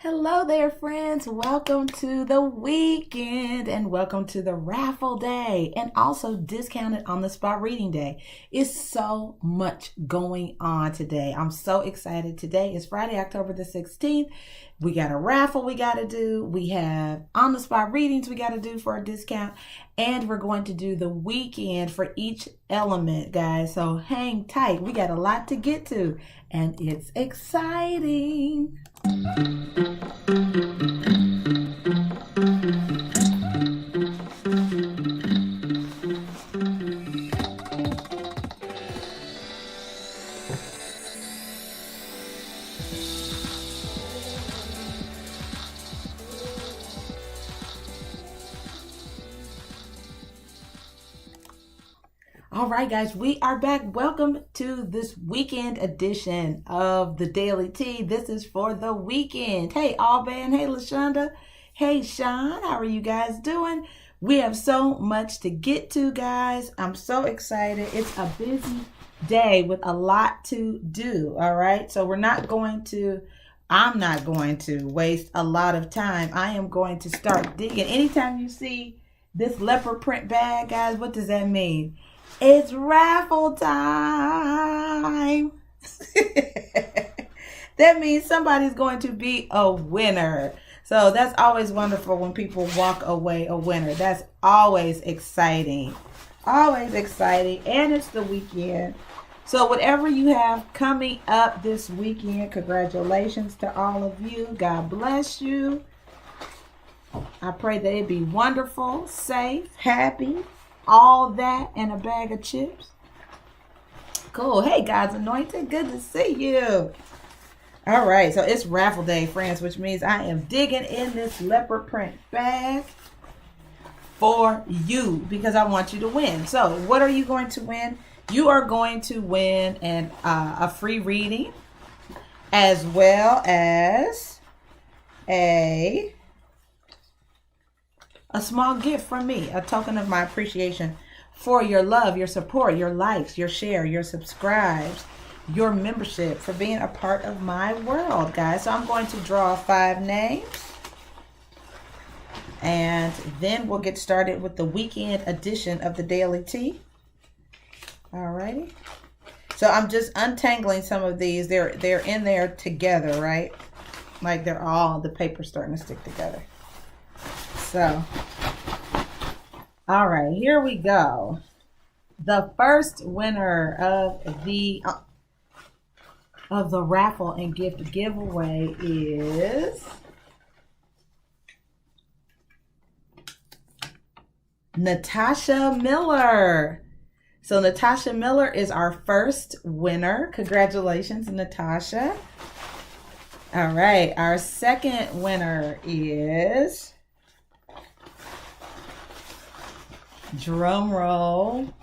Hello there, friends. Welcome to the weekend and welcome to the raffle day and also discounted on the spot reading day. It's so much going on today. I'm so excited. Today is Friday, October the 16th. We got a raffle we got to do. We have on the spot readings we got to do for a discount. And we're going to do the weekend for each element, guys. So hang tight. We got a lot to get to and it's exciting. All right, guys, we are back. Welcome to this weekend edition of the Daily Tea. This is for the weekend. Hey, Alban. Hey, LaShonda. Hey, Sean. How are you guys doing? We have so much to get to, guys. I'm so excited. It's a busy day with a lot to do. All right, so I'm not going to waste a lot of time. I am going to start digging. Anytime you see this leopard print bag, guys, what does that mean? It's raffle time. That means somebody's going to be a winner. So that's always wonderful when people walk away a winner. That's always exciting. Always exciting. And it's the weekend. So whatever you have coming up this weekend, congratulations to all of you. God bless you. I pray that it be wonderful, safe, happy. All that and a bag of chips. Cool. Hey, God's anointed. Good to see you. All right. So it's raffle day, friends, which means I am digging in this leopard print bag for you because I want you to win. So what are you going to win? You are going to win a free reading as well as a small gift from me, a token of my appreciation for your love, your support, your likes, your share, your subscribes, your membership, for being a part of my world, guys. So I'm going to draw 5 names and then we'll get started with the weekend edition of the Daily Tea. Alrighty. So I'm just untangling some of these. They're in there together, right? Like they're all, the paper's starting to stick together. So, all right, here we go. The first winner of the raffle and gift giveaway is Natasha Miller. So Natasha Miller is our first winner. Congratulations, Natasha. All right, our second winner is, drum roll,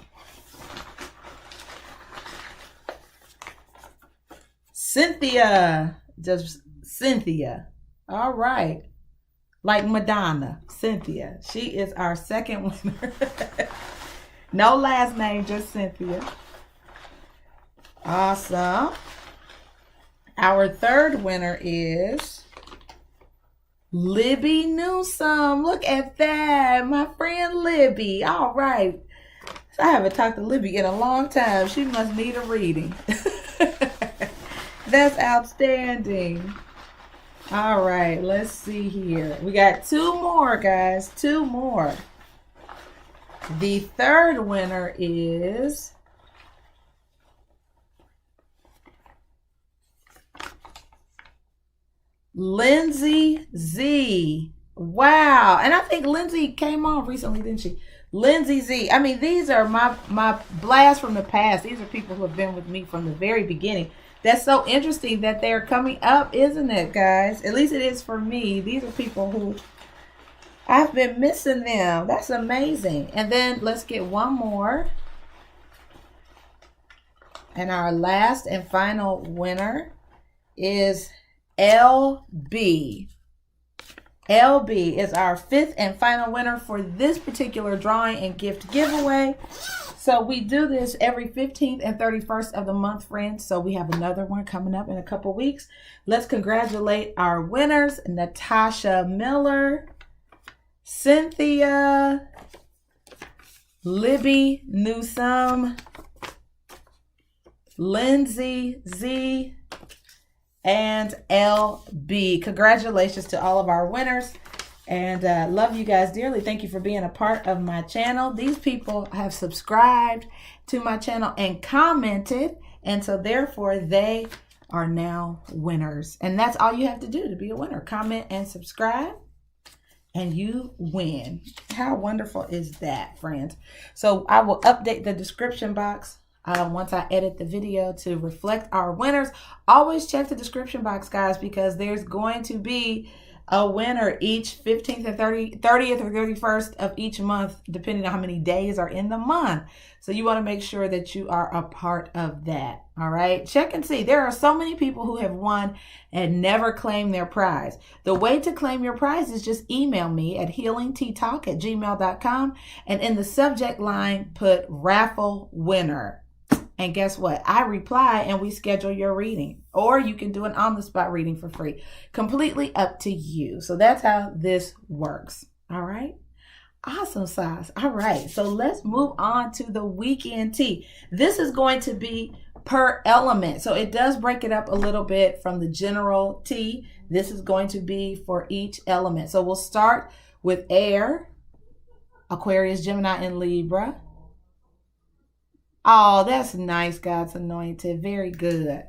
Cynthia. Just Cynthia. All right. Like Madonna. Cynthia. She is our second winner. No last name, just Cynthia. Awesome. Our third winner is Libby Newsome. Look at that. My friend Libby. All right. So I haven't talked to Libby in a long time. She must need a reading. That's outstanding. All right. Let's see here. We got 2 more, guys. 2 more. The third winner is Lindsay Z. Wow. And I think Lindsay came on recently, didn't she? Lindsay Z. I mean, these are my blasts from the past. These are people who have been with me from the very beginning. That's so interesting that they're coming up, isn't it, guys? At least it is for me. These are people who I've been missing them. That's amazing. And then let's get one more. And our last and final winner is LB. LB is our 5th and final winner for this particular drawing and gift giveaway. So we do this every 15th and 31st of the month, friends. So we have another one coming up in a couple weeks. Let's congratulate our winners: Natasha Miller, Cynthia, Libby Newsome, Lindsay Z, and LB. Congratulations to all of our winners. And love you guys dearly. Thank you for being a part of my channel. These people have subscribed to my channel and commented. And so therefore they are now winners. And that's all you have to do to be a winner. Comment and subscribe and you win. How wonderful is that, friends? So I will update the description box once I edit the video to reflect our winners. Always check the description box, guys, because there's going to be a winner each 15th and 30th or 31st of each month, depending on how many days are in the month. So you want to make sure that you are a part of that. All right. Check and see. There are so many people who have won and never claimed their prize. The way to claim your prize is just email me at healingteatalk@gmail.com. And in the subject line, put raffle winner. And guess what? I reply and we schedule your reading. Or you can do an on-the-spot reading for free. Completely up to you. So that's how this works. All right? Awesome sauce. All right. So let's move on to the weekend tea. This is going to be per element. So it does break it up a little bit from the general tea. This is going to be for each element. So we'll start with air, Aquarius, Gemini, and Libra. Oh, that's nice, God's anointed. Very good.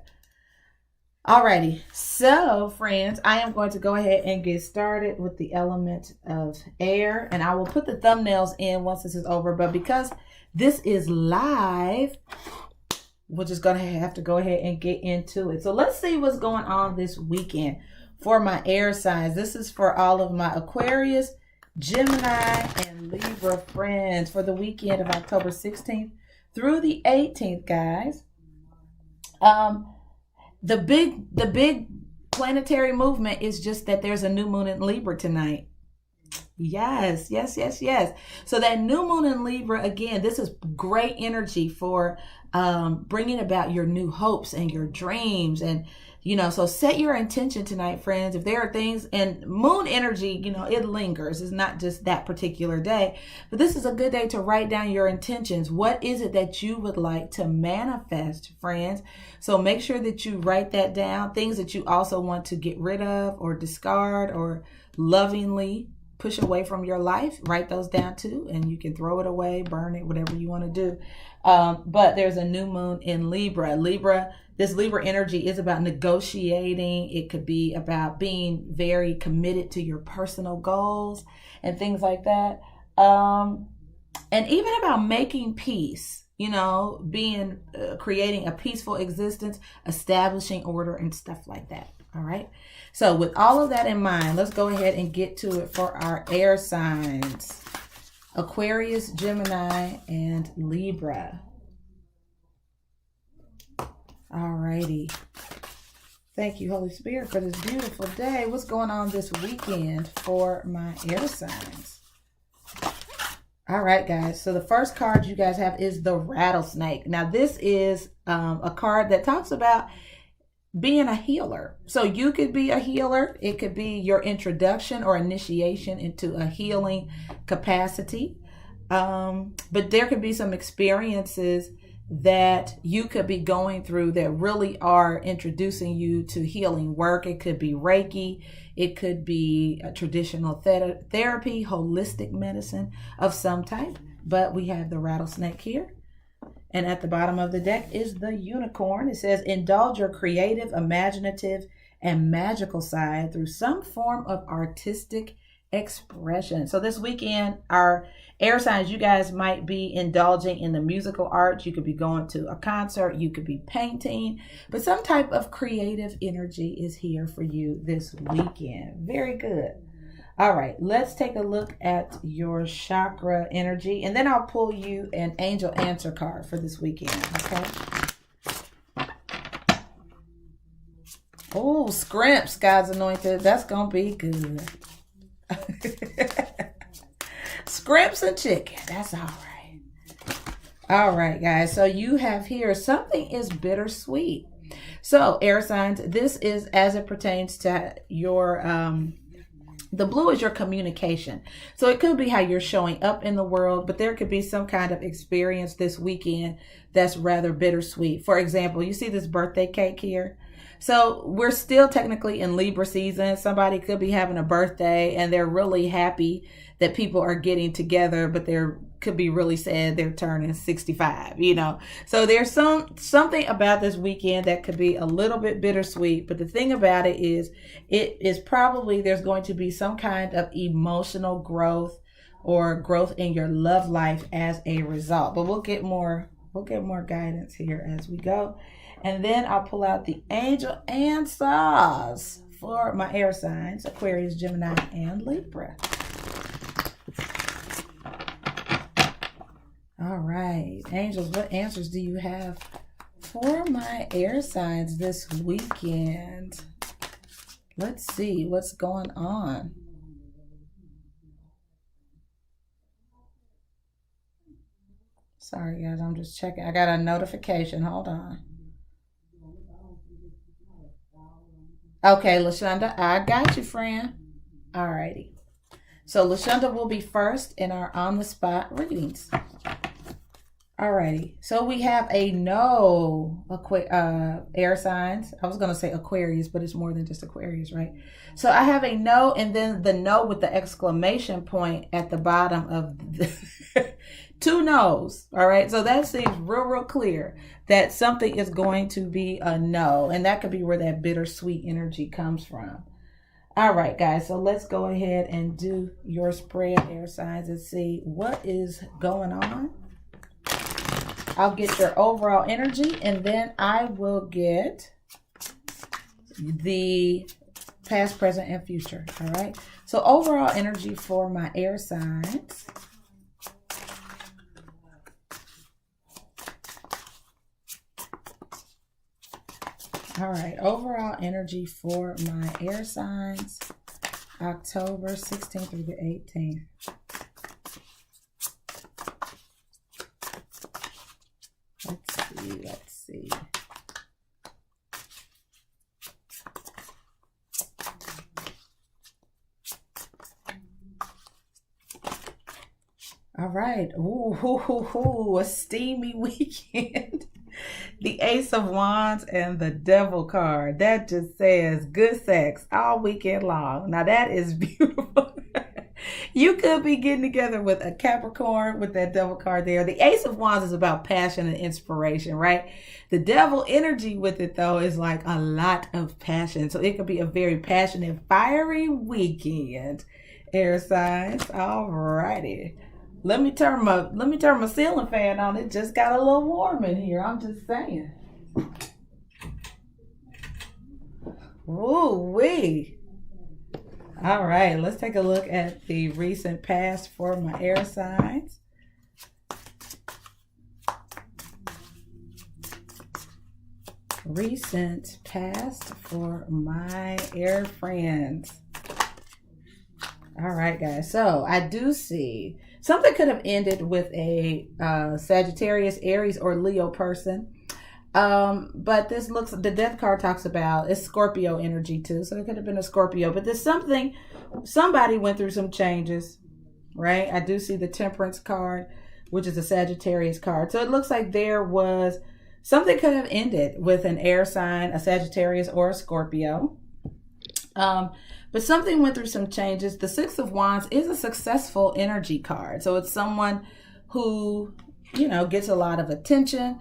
Alrighty. So, friends, I am going to go ahead and get started with the element of air. And I will put the thumbnails in once this is over. But because this is live, we're just going to have to go ahead and get into it. So let's see what's going on this weekend for my air signs. This is for all of my Aquarius, Gemini, and Libra friends for the weekend of October 16th. Through the 18th, guys. The big planetary movement is just that there's a new moon in Libra tonight. Yes. So that new moon in Libra, again, this is great energy for bringing about your new hopes and your dreams. And, so set your intention tonight, friends. If there are things, and moon energy, it lingers. It's not just that particular day. But this is a good day to write down your intentions. What is it that you would like to manifest, friends? So make sure that you write that down. Things that you also want to get rid of or discard or lovingly push away from your life. Write those down too. And you can throw it away, burn it, whatever you want to do. But there's a new moon in Libra. This Libra energy is about negotiating. It could be about being very committed to your personal goals and things like that. And even about making peace, creating a peaceful existence, establishing order and stuff like that. All right. So with all of that in mind, let's go ahead and get to it for our air signs. Aquarius, Gemini, and Libra. Alrighty. Thank you, Holy Spirit, for this beautiful day. What's going on this weekend for my air signs? All right, guys. So the first card you guys have is the rattlesnake. Now, this is a card that talks about being a healer. So you could be a healer. It could be your introduction or initiation into a healing capacity. But there could be some experiences that you could be going through that really are introducing you to healing work. It could be Reiki. It could be a traditional therapy, holistic medicine of some type. But we have the rattlesnake here. And at the bottom of the deck is the unicorn. It says, indulge your creative, imaginative, and magical side through some form of artistic expression. So this weekend, our air signs, you guys might be indulging in the musical arts. You could be going to a concert. You could be painting. But some type of creative energy is here for you this weekend. Very good. All right, let's take a look at your chakra energy, and then I'll pull you an angel answer card for this weekend, okay? Oh, scrimps, God's anointed. That's going to be good. Scrimps and chicken. That's all right. All right, guys. So you have here something is bittersweet. So air signs, this is as it pertains to your the blue is your communication. So it could be how you're showing up in the world, but there could be some kind of experience this weekend that's rather bittersweet. For example, you see this birthday cake here. So we're still technically in Libra season. Somebody could be having a birthday and they're really happy that people are getting together, but they're could be really sad they're turning 65, you know. So there's something about this weekend that could be a little bit bittersweet, but the thing about it is probably there's going to be some kind of emotional growth or growth in your love life as a result. But we'll get more guidance here as we go. And then I'll pull out the angel answers for my air signs, Aquarius, Gemini, and Libra. All right, angels, what answers do you have for my air signs this weekend? Let's see what's going on. Sorry, guys, I'm just checking. I got a notification. Hold on. Okay, LaShonda, I got you, friend. All righty. So LaShonda will be first in our on-the-spot readings. Alrighty, so we have a no air signs. I was going to say Aquarius, but it's more than just Aquarius, right? So I have a no, and then the no with the exclamation point at the bottom of the two no's. All right, so that seems real clear that something is going to be a no, and that could be where that bittersweet energy comes from. All right, guys, so let's go ahead and do your spread, air signs, and see what is going on. I'll get your overall energy, and then I will get the past, present, and future. All right. So overall energy for my air signs. All right. Overall energy for my air signs, October 16th through the 18th. Let's see. All right. Ooh, a steamy weekend. The Ace of Wands and the Devil card. That just says good sex all weekend long. Now that is beautiful. You could be getting together with a Capricorn with that Devil card there. The Ace of Wands is about passion and inspiration, right? The Devil energy with it, though, is like a lot of passion. So it could be a very passionate, fiery weekend. Air signs. All righty. Let me turn my ceiling fan on. It just got a little warm in here. I'm just saying. Ooh-wee. All right, let's take a look at the recent past for my air signs. Recent past for my air friends. All right, guys. So I do see something could have ended with a Sagittarius, Aries, or Leo person. But this looks, the death card talks about, it's Scorpio energy too. So it could have been a Scorpio, but there's somebody went through some changes, right? I do see the Temperance card, which is a Sagittarius card. So it looks like there was, something could have ended with an air sign, a Sagittarius or a Scorpio. But something went through some changes. The Six of Wands is a successful energy card. So it's someone who, you know, gets a lot of attention.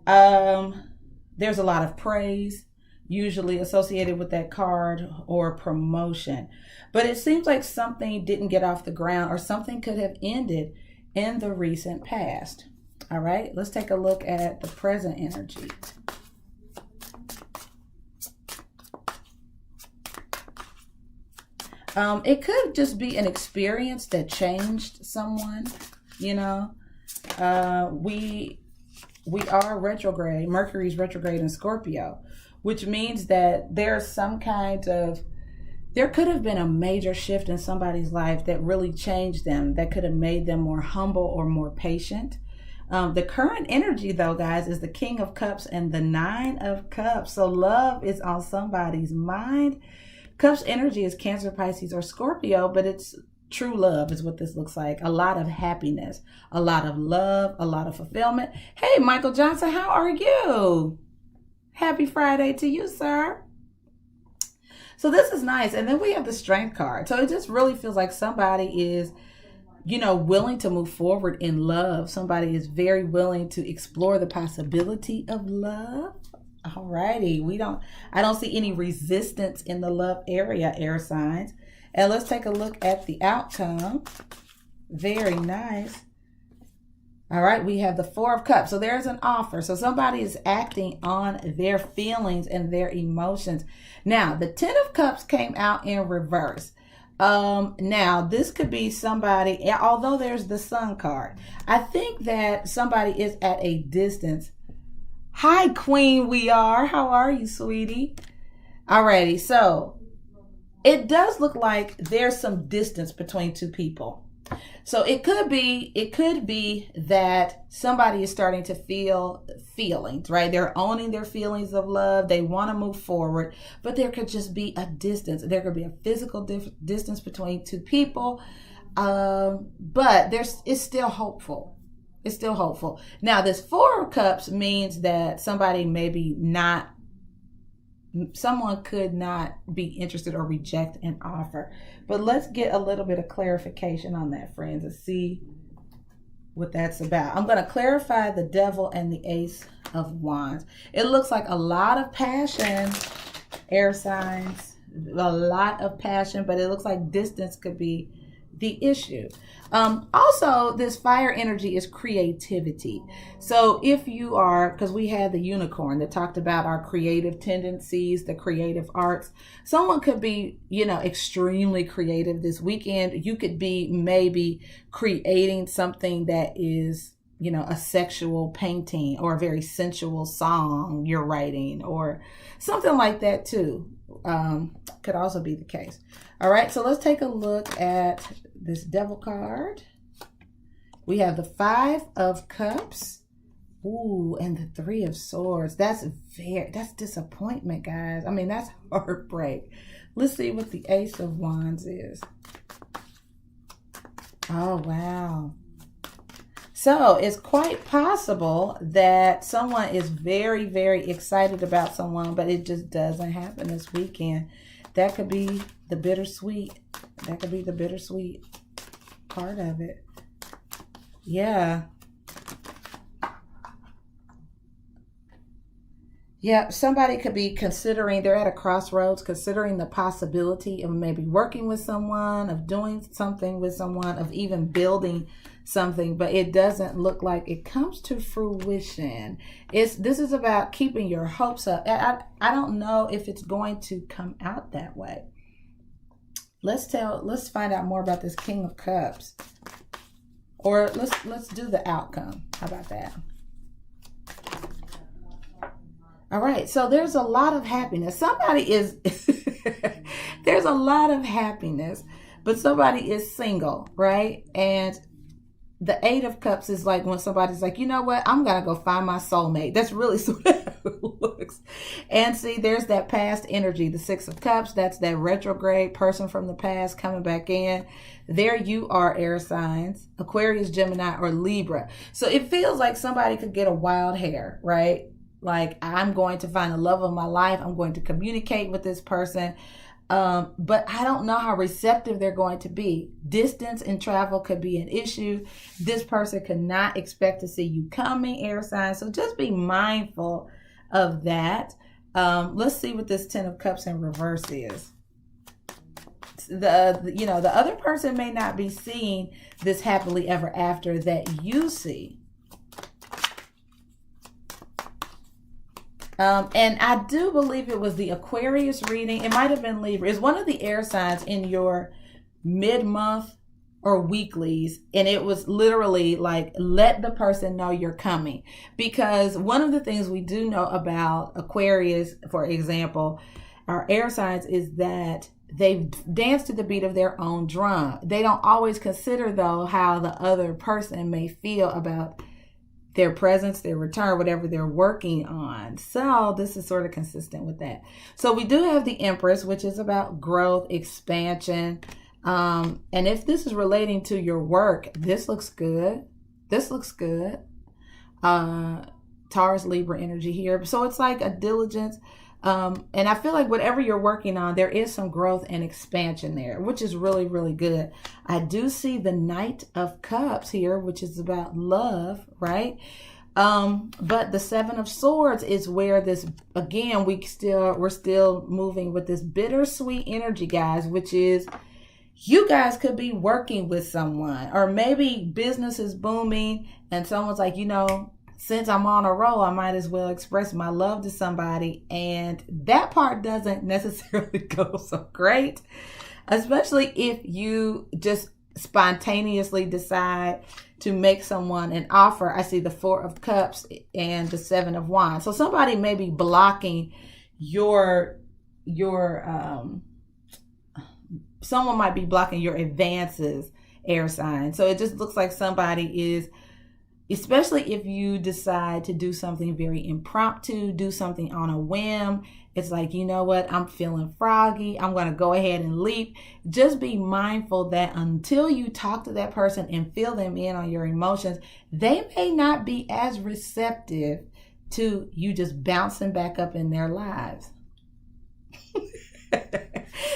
There's a lot of praise usually associated with that card or promotion, but it seems like something didn't get off the ground or something could have ended in the recent past. All right, let's take a look at the present energy. It could just be an experience that changed someone, you know. We are retrograde. Mercury's retrograde in Scorpio, which means that there's some kind of, there could have been a major shift in somebody's life that really changed them, that could have made them more humble or more patient. The current energy, though, guys, is the King of Cups and the Nine of Cups. So love is on somebody's mind. Cups energy is Cancer, Pisces, or Scorpio, but it's true love is what this looks like. A lot of happiness, a lot of love, a lot of fulfillment. Hey, Michael Johnson, how are you? Happy Friday to you, sir. So this is nice. And then we have the Strength card. So it just really feels like somebody is, you know, willing to move forward in love. Somebody is very willing to explore the possibility of love. Alrighty, I don't see any resistance in the love area, air signs. And let's take a look at the outcome. Very nice. All right, we have the Four of Cups. So there's an offer. So somebody is acting on their feelings and their emotions. Now, the Ten of Cups came out in reverse. Now this could be somebody, although there's the Sun card, I think that somebody is at a distance. Hi, Queen, we are. How are you, sweetie? Alrighty, so it does look like there's some distance between two people. So it could be that somebody is starting to feel feelings, right? They're owning their feelings of love. They want to move forward, but there could just be a distance. There could be a physical distance between two people, but it's still hopeful. It's still hopeful. Now, this Four of Cups means that someone could not be interested or reject an offer. But let's get a little bit of clarification on that, friends, and see what that's about. I'm going to clarify the Devil and the Ace of Wands. It looks like a lot of passion, air signs, a lot of passion, but it looks like distance could be the issue. Also, this fire energy is creativity. So if you are, because we had the unicorn that talked about our creative tendencies, the creative arts, someone could be, extremely creative this weekend. You could be maybe creating something that is, a sexual painting or a very sensual song you're writing or something like that too. Could also be the case. All right, so let's take a look at this Devil card. We have the Five of Cups. Ooh, and the Three of Swords. That's disappointment, guys. I mean, that's heartbreak. Let's see what the Ace of Wands is. Oh, wow. So it's quite possible that someone is very, very excited about someone, but it just doesn't happen this weekend. That could be the bittersweet. That could be the bittersweet part of it. Yeah. Yeah, somebody could be considering, they're at a crossroads, considering the possibility of maybe working with someone, of doing something with someone, of even building something, but it doesn't look like it comes to fruition. This is about keeping your hopes up. I don't know if it's going to come out that way. Let's find out more about this King of Cups. Or let's do the outcome. How about that? All right, so there's a lot of happiness. There's a lot of happiness, but somebody is single, right? And the Eight of Cups is like when somebody's like, you know what? I'm going to go find my soulmate. That's really sort of how it looks. And see, there's that past energy. The Six of Cups, that's that retrograde person from the past coming back in. There you are, air signs, Aquarius, Gemini, or Libra. So it feels like somebody could get a wild hair, right? Like, I'm going to find the love of my life. I'm going to communicate with this person. But I don't know how receptive they're going to be. Distance and travel could be an issue. This person could not expect to see you coming, air signs. So just be mindful of that. Let's see what this Ten of Cups in reverse is. The other person may not be seeing this happily ever after that you see. And I do believe it was the Aquarius reading. It might have been Libra. It's one of the air signs in your mid-month or weeklies. And it was literally like, let the person know you're coming. Because one of the things we do know about Aquarius, for example, our air signs, is that they dance to the beat of their own drum. They don't always consider, though, how the other person may feel about their presence, their return, whatever they're working on. So this is sort of consistent with that. So we do have the Empress, which is about growth, expansion. And if this is relating to your work, this looks good. This looks good. Taurus, Libra energy here. So it's like a diligence. And I feel like whatever you're working on, there is some growth and expansion there, which is really, really good. I do see the Knight of Cups here, which is about love, right? But the Seven of Swords is where this, again, we're still moving with this bittersweet energy, guys, which is you guys could be working with someone, or maybe business is booming and someone's like, you know, since I'm on a roll, I might as well express my love to somebody. And that part doesn't necessarily go so great, especially if you just spontaneously decide to make someone an offer. I see the Four of Cups and the Seven of Wands. So somebody may be blocking someone might be blocking your advances, air sign. So it just looks like somebody is, especially if you decide to do something very impromptu, do something on a whim. It's like, you know what? I'm feeling froggy. I'm going to go ahead and leap. Just be mindful that until you talk to that person and feel them in on your emotions, they may not be as receptive to you just bouncing back up in their lives.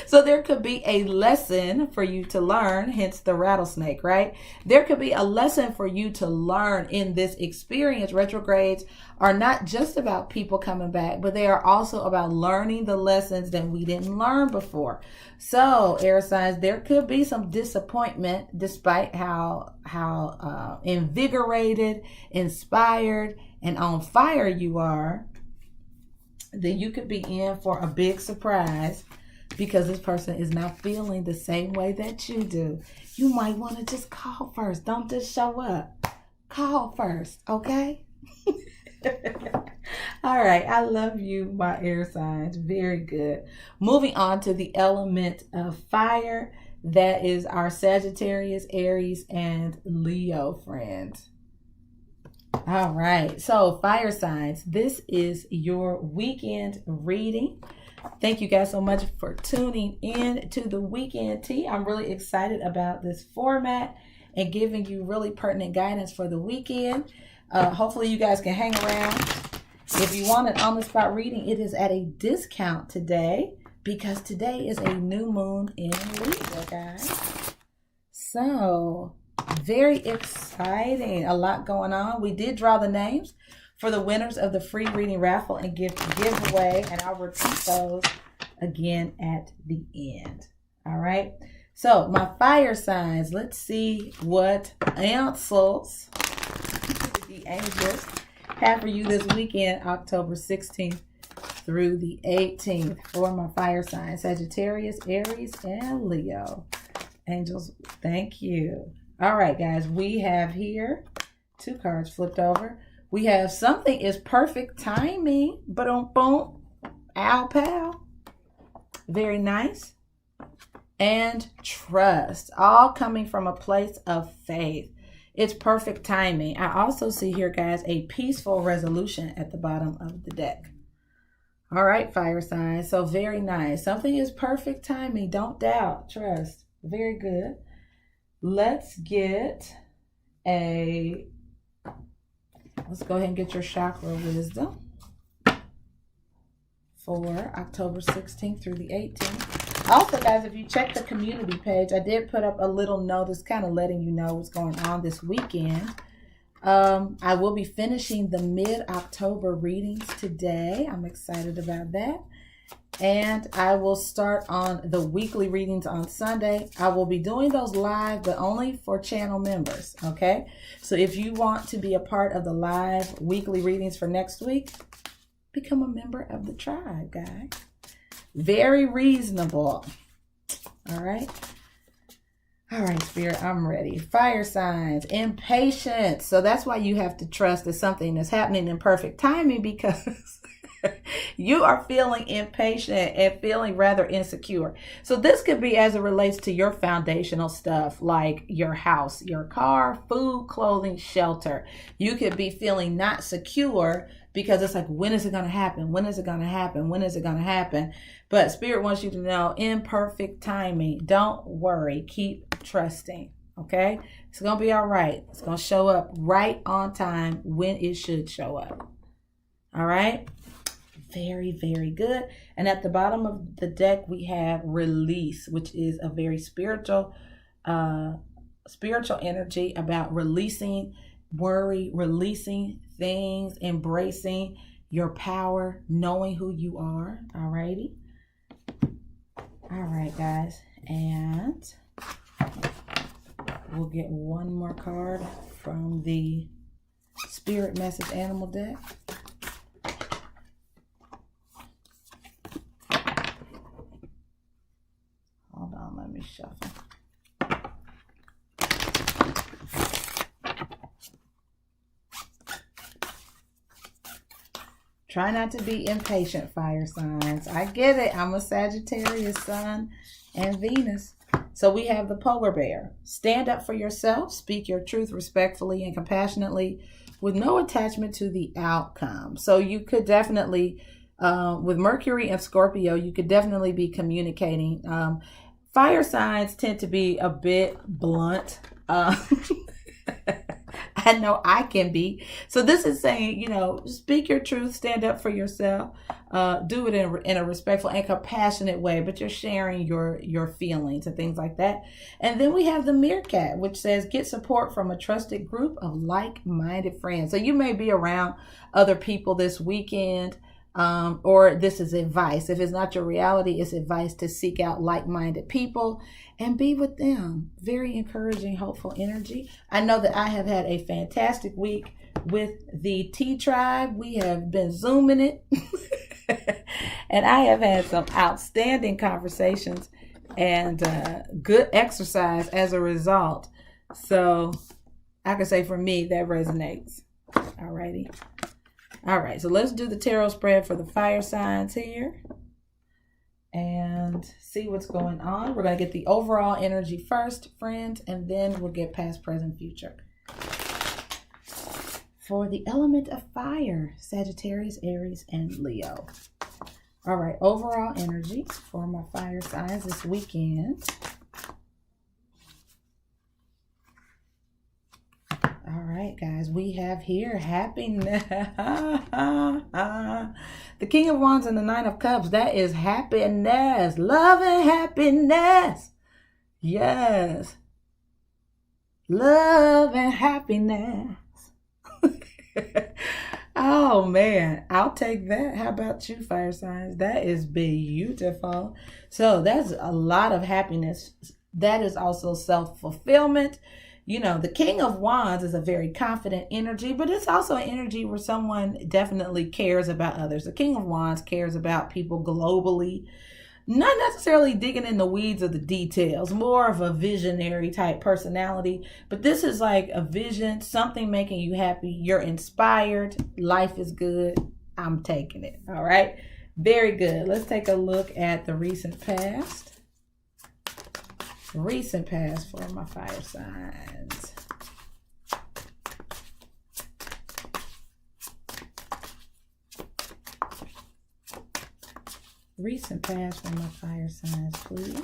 So there could be a lesson for you to learn, hence the rattlesnake, right? There could be a lesson for you to learn in this experience. Retrogrades are not just about people coming back, but they are also about learning the lessons that we didn't learn before. So air signs, there could be some disappointment despite how invigorated, inspired, and on fire you are. Then you could be in for a big surprise because this person is not feeling the same way that you do. You might want to just call first. Don't just show up. Call first, okay? All right. I love you, my air signs. Very good. Moving on to the element of fire. That is our Sagittarius, Aries, and Leo friends. All right. So fire signs, this is your weekend reading. Thank you guys so much for tuning in to the weekend tea. I'm really excited about this format and giving you really pertinent guidance for the weekend. Hopefully you guys can hang around. If you want an on-the-spot reading, it is at a discount today because today is a new moon in Libra, guys. So very exciting. A lot going on. We did draw the names for the winners of the free reading raffle and gift giveaway, and I'll repeat those again at the end. All right. So my fire signs, let's see what answers the angels have for you this weekend, October 16th through the 18th for my fire signs, Sagittarius, Aries, and Leo. Angels, thank you. All right, guys, we have here 2 cards flipped over. We have something is perfect timing. Boom, boom. Ow, pow. Very nice. And trust. All coming from a place of faith. It's perfect timing. I also see here, guys, a peaceful resolution at the bottom of the deck. All right, fire signs. So very nice. Something is perfect timing. Don't doubt. Trust. Very good. Let's go ahead and get your chakra wisdom for October 16th through the 18th. Also, guys, if you check the community page, I did put up a little notice kind of letting you know what's going on this weekend. I will be finishing the mid-October readings today. I'm excited about that. And I will start on the weekly readings on Sunday. I will be doing those live, but only for channel members, okay? So if you want to be a part of the live weekly readings for next week, become a member of the tribe, guys. Very reasonable. All right. All right, Spirit, I'm ready. Fire signs, impatience. So that's why you have to trust that something is happening in perfect timing, because You are feeling impatient and feeling rather insecure. So this could be as it relates to your foundational stuff like your house, your car, food, clothing, shelter. You could be feeling not secure because it's like, when is it going to happen? When is it going to happen? When is it going to happen? But Spirit wants you to know, imperfect timing. Don't worry. Keep trusting. Okay? It's going to be all right. It's going to show up right on time when it should show up. All right? Very, very good. And at the bottom of the deck, we have release, which is a very spiritual energy about releasing worry, releasing things, embracing your power, knowing who you are. All righty. All right, guys. And we'll get one more card from the Spirit Message Animal deck. Hold on, let me shuffle. Try not to be impatient, fire signs. I get it. I'm a Sagittarius, Sun and Venus. So we have the polar bear. Stand up for yourself. Speak your truth respectfully and compassionately with no attachment to the outcome. So you could definitely, with Mercury and Scorpio, you could definitely be communicating. Fire signs tend to be a bit blunt. I know I can be. So this is saying, speak your truth, stand up for yourself, do it in a respectful and compassionate way, but you're sharing your feelings and things like that. And then we have the meerkat, which says get support from a trusted group of like-minded friends. So you may be around other people this weekend, or this is advice. If it's not your reality, it's advice to seek out like-minded people and be with them. Very encouraging, hopeful energy. I know that I have had a fantastic week with the T Tribe. We have been Zooming it. And I have had some outstanding conversations and good exercise as a result. So I can say for me, that resonates. Alrighty. All right, so let's do the tarot spread for the fire signs here and see what's going on. We're going to get the overall energy first, friends, and then we'll get past, present, future. For the element of fire, Sagittarius, Aries, and Leo. All right, overall energy for my fire signs this weekend. All right, guys, we have here happiness. The King of Wands and the Nine of Cups. That is happiness, love and happiness. Yes. Love and happiness. Oh, man, I'll take that. How about you, fire signs? That is beautiful. So that's a lot of happiness. That is also self-fulfillment. The King of Wands is a very confident energy, but it's also an energy where someone definitely cares about others. The King of Wands cares about people globally, not necessarily digging in the weeds of the details, more of a visionary type personality. But this is like a vision, something making you happy. You're inspired. Life is good. I'm taking it. All right. Very good. Let's take a look at the recent past. Recent past for my fire signs. Recent past for my fire signs, please.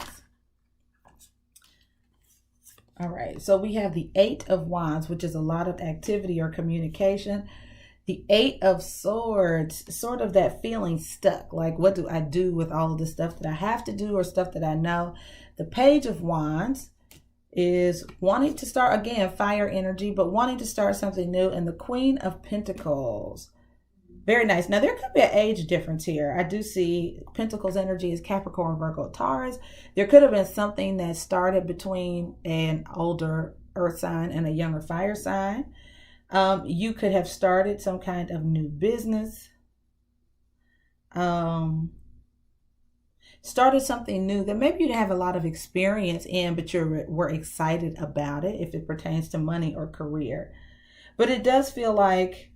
All right, so we have the Eight of Wands, which is a lot of activity or communication. The Eight of Swords, sort of that feeling stuck. Like, what do I do with all of the stuff that I have to do or stuff that I know? The Page of Wands is wanting to start, again, fire energy, but wanting to start something new. And the Queen of Pentacles. Very nice. Now, there could be an age difference here. I do see Pentacles energy is Capricorn, Virgo, Taurus. There could have been something that started between an older earth sign and a younger fire sign. You could have started some kind of new business. Started something new that maybe you didn't have a lot of experience in, but you were excited about it if it pertains to money or career. But it does feel like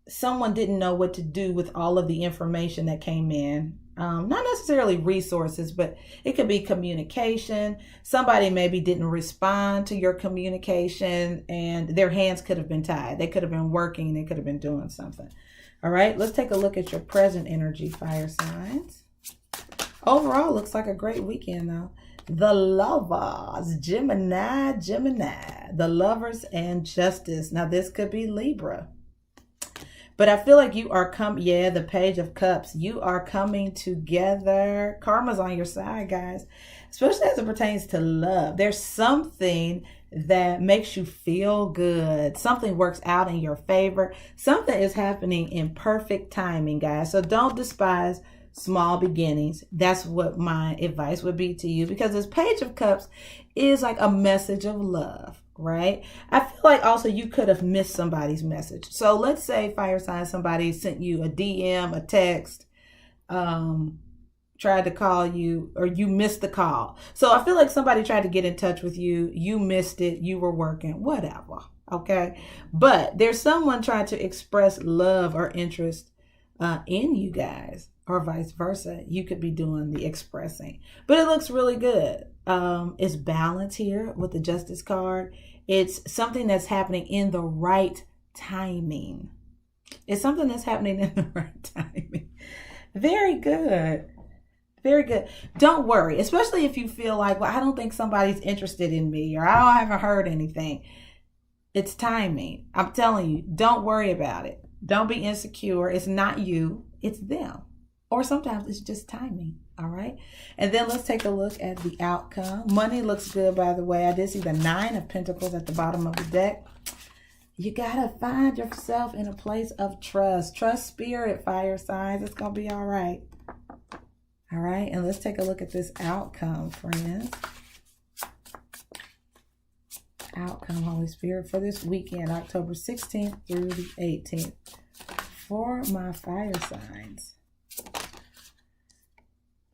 someone didn't know what to do with all of the information that came in. Not necessarily resources, but it could be communication. Somebody maybe didn't respond to your communication and their hands could have been tied. They could have been working. They could have been doing something. All right, let's take a look at your present energy, fire signs. Overall, looks like a great weekend though. The Lovers, Gemini, the Lovers and Justice. Now this could be Libra. But I feel like you are the Page of Cups. You are coming together. Karma's on your side, guys. Especially as it pertains to love. There's something that makes you feel good. Something works out in your favor. Something is happening in perfect timing, guys. So don't despise small beginnings. That's what my advice would be to you, because this Page of Cups is like a message of love, right? I feel like also you could have missed somebody's message. So let's say, fire sign, somebody sent you a DM, a text, tried to call you, or you missed the call. So I feel like somebody tried to get in touch with you. You missed it. You were working, whatever. Okay. But there's someone trying to express love or interest in you guys, or vice versa. You could be doing the expressing, but it looks really good. It's balance here with the Justice card. It's something that's happening in the right timing. It's something that's happening in the right timing. Very good. Very good. Don't worry, especially if you feel like, well, I don't think somebody's interested in me, or I haven't heard anything. It's timing. I'm telling you, don't worry about it. Don't be insecure. It's not you, it's them. Or sometimes it's just timing. All right. And then let's take a look at the outcome. Money looks good, by the way. I did see the 9 of Pentacles at the bottom of the deck. You got to find yourself in a place of trust. Trust spirit, fire signs. It's going to be all right. All right. And let's take a look at this outcome, friends. Outcome, Holy Spirit, for this weekend, October 16th through the 18th. For my fire signs.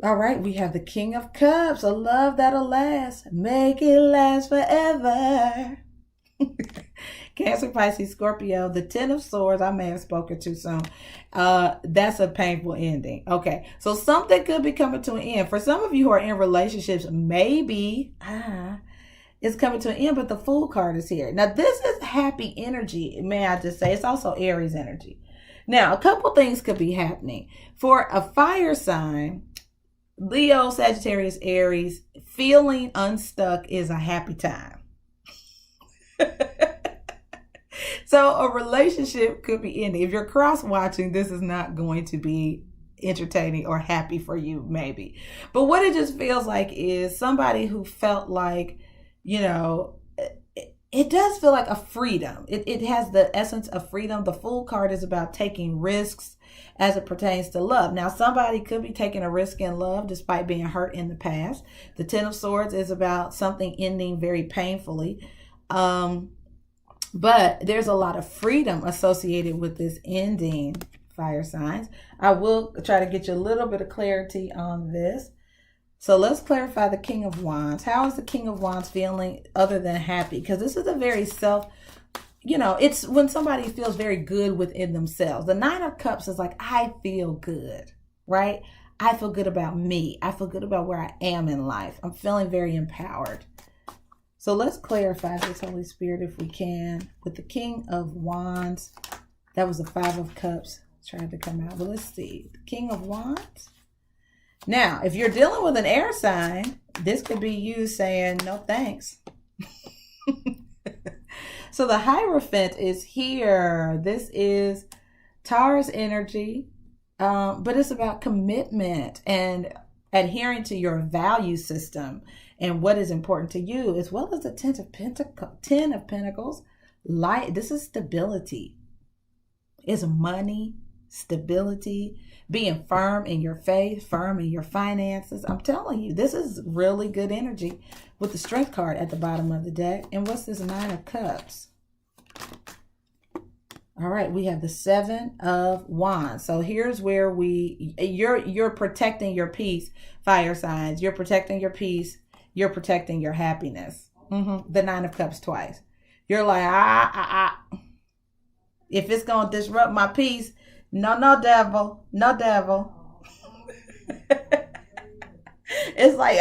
All right, we have the King of Cups, a love that'll last. Make it last forever. Cancer, Pisces, Scorpio, the 10 of Swords. I may have spoken too soon. That's a painful ending. Okay, so something could be coming to an end. For some of you who are in relationships, maybe it's coming to an end, but the Fool card is here. Now, this is happy energy, may I just say. It's also Aries energy. Now, a couple things could be happening. For a fire sign, Leo, Sagittarius, Aries, feeling unstuck is a happy time. So a relationship could be ending. If you're cross-watching, this is not going to be entertaining or happy for you, maybe. But what it just feels like is somebody who felt like, you know, it does feel like a freedom. It has the essence of freedom. The Fool card is about taking risks as it pertains to love. Now, somebody could be taking a risk in love despite being hurt in the past. The 10 of Swords is about something ending very painfully. But there's a lot of freedom associated with this ending, fire signs. I will try to get you a little bit of clarity on this. So let's clarify the King of Wands. How is the King of Wands feeling other than happy? Because this is a very it's when somebody feels very good within themselves. The 9 of Cups is like, I feel good, right? I feel good about me. I feel good about where I am in life. I'm feeling very empowered. So let's clarify this, Holy Spirit, if we can. With the King of Wands, that was the 5 of Cups. Tried to come out, but let's see. The King of Wands. Now, if you're dealing with an air sign, this could be you saying, no thanks. So the Hierophant is here. This is Taurus energy, but it's about commitment and adhering to your value system and what is important to you, as well as the 10 of Pentacles. This is stability. It's money, stability, being firm in your faith, firm in your finances. I'm telling you, this is really good energy with the Strength card at the bottom of the deck. And what's this 9 of Cups? All right, we have the 7 of Wands. So here's where you're protecting your peace, fire signs. You're protecting your peace. You're protecting your happiness. The 9 of Cups twice. You're like, If it's going to disrupt my peace, no, no, devil. No, devil. It's like,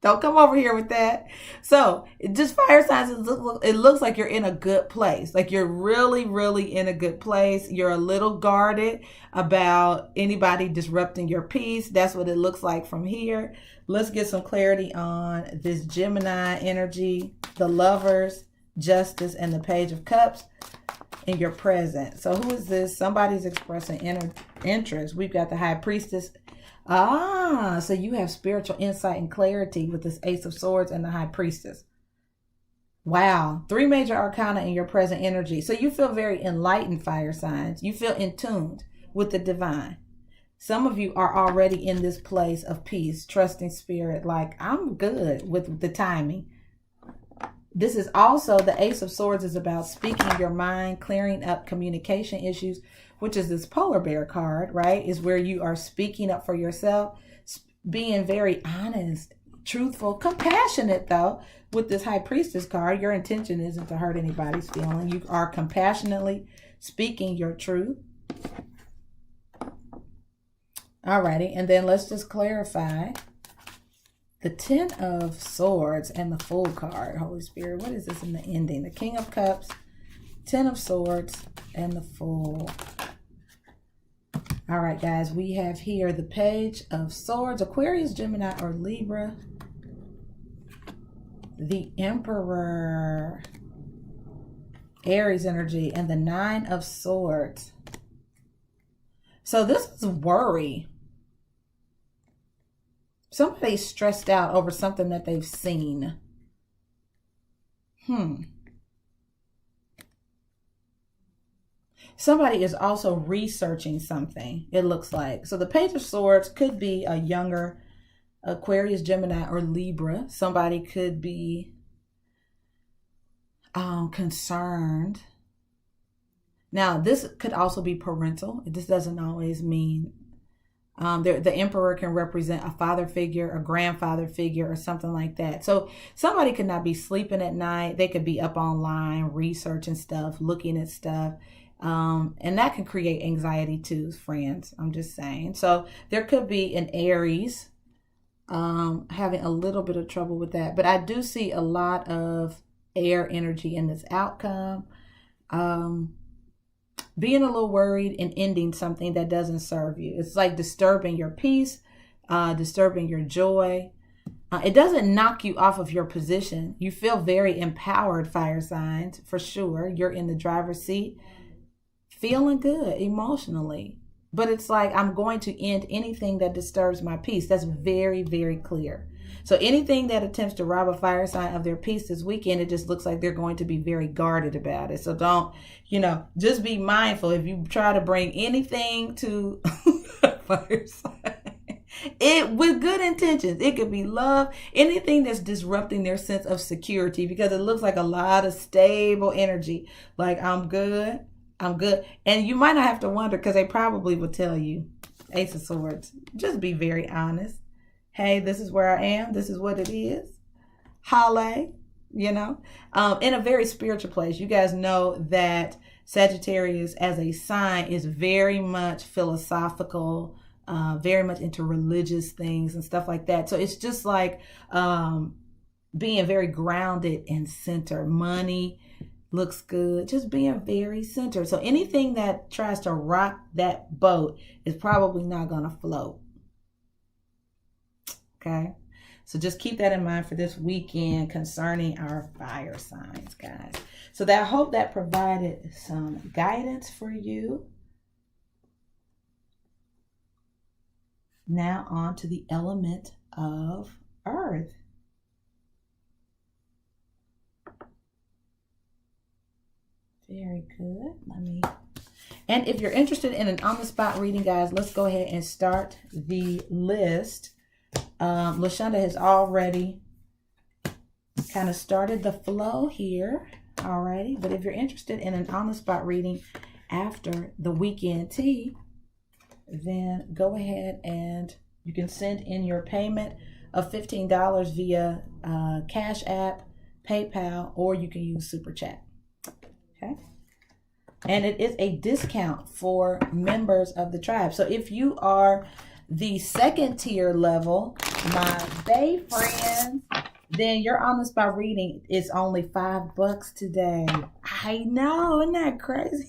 don't come over here with that. So just fire signs, it looks like you're in a good place. Like you're really, really in a good place. You're a little guarded about anybody disrupting your peace. That's what it looks like from here. Let's get some clarity on this Gemini energy, the Lovers, Justice, and the Page of Cups in your present. So who is this? Somebody's expressing interest. We've got the High Priestess. So you have spiritual insight and clarity with this Ace of Swords and the High Priestess. Wow. 3 major arcana in your present energy. So you feel very enlightened, fire signs. You feel in tune with the divine. Some of you are already in this place of peace, trusting spirit, like I'm good with the timing. This is also, the Ace of Swords is about speaking your mind, clearing up communication issues, which is this polar bear card, right? Is where you are speaking up for yourself, being very honest, truthful, compassionate though. With this High Priestess card, your intention isn't to hurt anybody's feeling. You are compassionately speaking your truth. Alrighty, and then let's just clarify. The 10 of Swords and the Fool card. Holy Spirit, what is this in the ending? The King of Cups, 10 of Swords, and the Fool. All right, guys, we have here the Page of Swords, Aquarius, Gemini, or Libra. The Emperor, Aries energy, and the 9 of Swords. So this is worry. Somebody's stressed out over something that they've seen. Somebody is also researching something, it looks like. So the Page of Swords could be a younger Aquarius, Gemini, or Libra. Somebody could be concerned. Now, this could also be parental. This doesn't always mean... the Emperor can represent a father figure, a grandfather figure, or something like that. So somebody could not be sleeping at night. They could be up online, researching stuff, looking at stuff. And that can create anxiety too, friends. I'm just saying. So there could be an Aries having a little bit of trouble with that. But I do see a lot of air energy in this outcome. Being a little worried and ending something that doesn't serve you. It's like disturbing your peace, disturbing your joy. It doesn't knock you off of your position. You feel very empowered, fire signs, for sure. You're in the driver's seat, feeling good emotionally. But it's like, I'm going to end anything that disturbs my peace. That's very, very clear. So anything that attempts to rob a fire sign of their peace this weekend, it just looks like they're going to be very guarded about it. So don't, just be mindful. If you try to bring anything to fire sign, with good intentions, it could be love, anything that's disrupting their sense of security, because it looks like a lot of stable energy. Like, I'm good. And you might not have to wonder, because they probably will tell you, Ace of Swords, just be very honest. Hey, this is where I am. This is what it is. Halle, in a very spiritual place. You guys know that Sagittarius as a sign is very much philosophical, very much into religious things and stuff like that. So it's just like being very grounded and centered. Money looks good. Just being very centered. So anything that tries to rock that boat is probably not going to float. Okay, so just keep that in mind for this weekend concerning our fire signs, guys. So I hope that provided some guidance for you. Now on to the element of Earth. Very good. And if you're interested in an on-the-spot reading, guys, let's go ahead and start the list. LaShonda has already kind of started the flow here already. But if you're interested in an on-the-spot reading after the weekend tea, then go ahead and you can send in your payment of $15 via Cash App, PayPal, or you can use Super Chat. Okay. And it is a discount for members of the tribe. So if you are the second tier level, my Bay friends, then your on the spot reading is only $5 today. I know, isn't that crazy?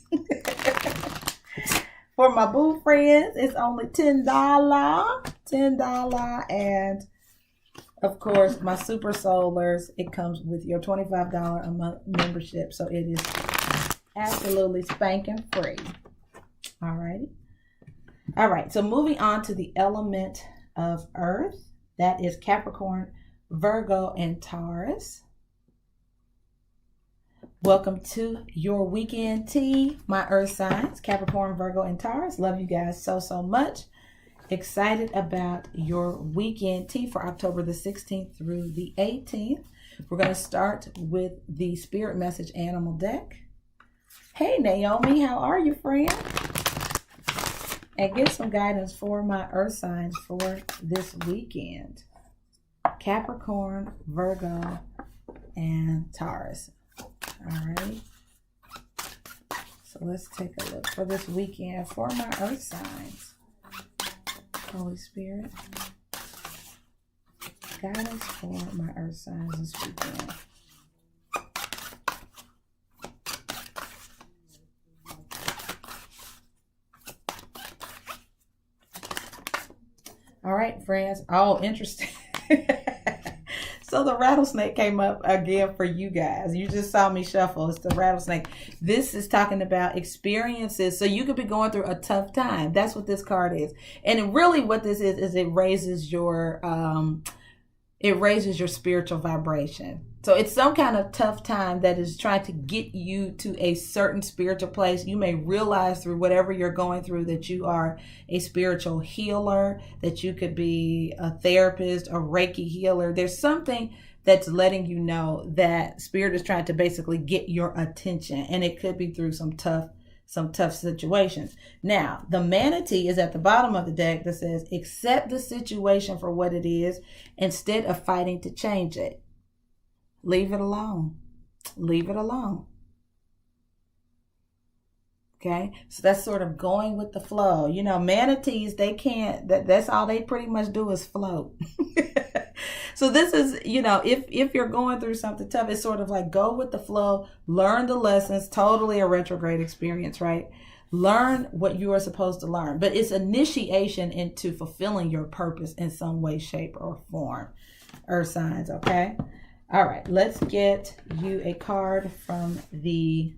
For my boo friends, it's only $10. $10. And of course, my Super Solars, it comes with your $25 a month membership. So it is absolutely spanking free. All righty. All right. So moving on to the element of Earth. That is Capricorn, Virgo, and Taurus. Welcome to your weekend tea, my Earth signs, Capricorn, Virgo, and Taurus. Love you guys so, so much. Excited about your weekend tea for October the 16th through the 18th. We're going to start with the Spirit Message Animal deck. Hey, Naomi, how are you, friend? And get some guidance for my Earth signs for this weekend. Capricorn, Virgo, and Taurus. All right. So let's take a look for this weekend for my Earth signs. Holy Spirit, guidance for my Earth signs this weekend. All right, friends. Oh, interesting. So the rattlesnake came up again for you guys. You just saw me shuffle. It's the rattlesnake. This is talking about experiences. So you could be going through a tough time. That's what this card is. And really what this is it raises your spiritual vibration. So it's some kind of tough time that is trying to get you to a certain spiritual place. You may realize through whatever you're going through that you are a spiritual healer, that you could be a therapist, a Reiki healer. There's something that's letting you know that Spirit is trying to basically get your attention, and it could be through some tough situations. Now, the manatee is at the bottom of the deck that says, accept the situation for what it is instead of fighting to change it. Leave it alone. Leave it alone. Okay, so that's sort of going with the flow. You know, manatees, they can't, that's all they pretty much do is float. So this is, you know, if you're going through something tough, it's sort of like go with the flow, learn the lessons, totally a retrograde experience, right? Learn what you are supposed to learn, but it's initiation into fulfilling your purpose in some way, shape, or form. Earth signs, okay? All right, let's get you a card from the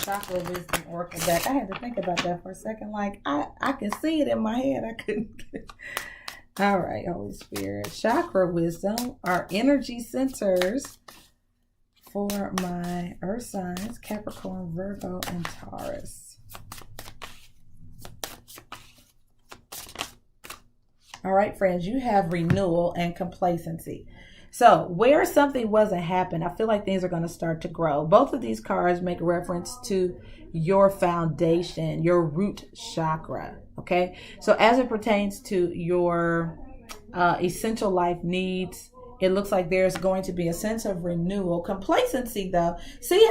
Chakra Wisdom Oracle deck. I had to think about that for a second. Like, I can see it in my head. I couldn't get it. All right, Holy Spirit. Chakra Wisdom are energy centers for my Earth signs, Capricorn, Virgo, and Taurus. All right, friends, you have renewal and complacency. So where something wasn't happening, I feel like things are going to start to grow. Both of these cards make reference to your foundation, your root chakra. Okay, so as it pertains to your essential life needs, it looks like there's going to be a sense of renewal. Complacency, though, see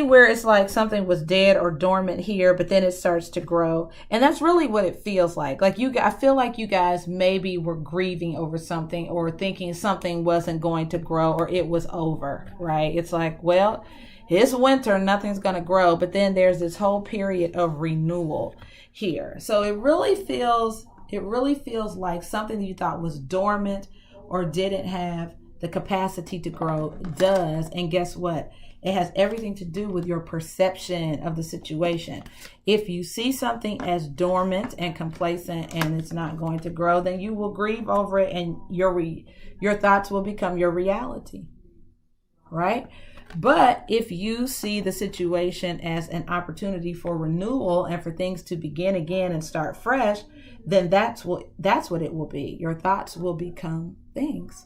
where it's like something was dead or dormant here, but then it starts to grow. And that's really what it feels like. I feel like you guys maybe were grieving over something or thinking something wasn't going to grow or it was over, right? It's like, well, it's winter, nothing's going to grow. But then there's this whole period of renewal here. So it really feels like something you thought was dormant or didn't have the capacity to grow does. And guess what? It has everything to do with your perception of the situation. If you see something as dormant and complacent and it's not going to grow, then you will grieve over it and your thoughts will become your reality, right? But if you see the situation as an opportunity for renewal and for things to begin again and start fresh, then that's what it will be. Your thoughts will become things.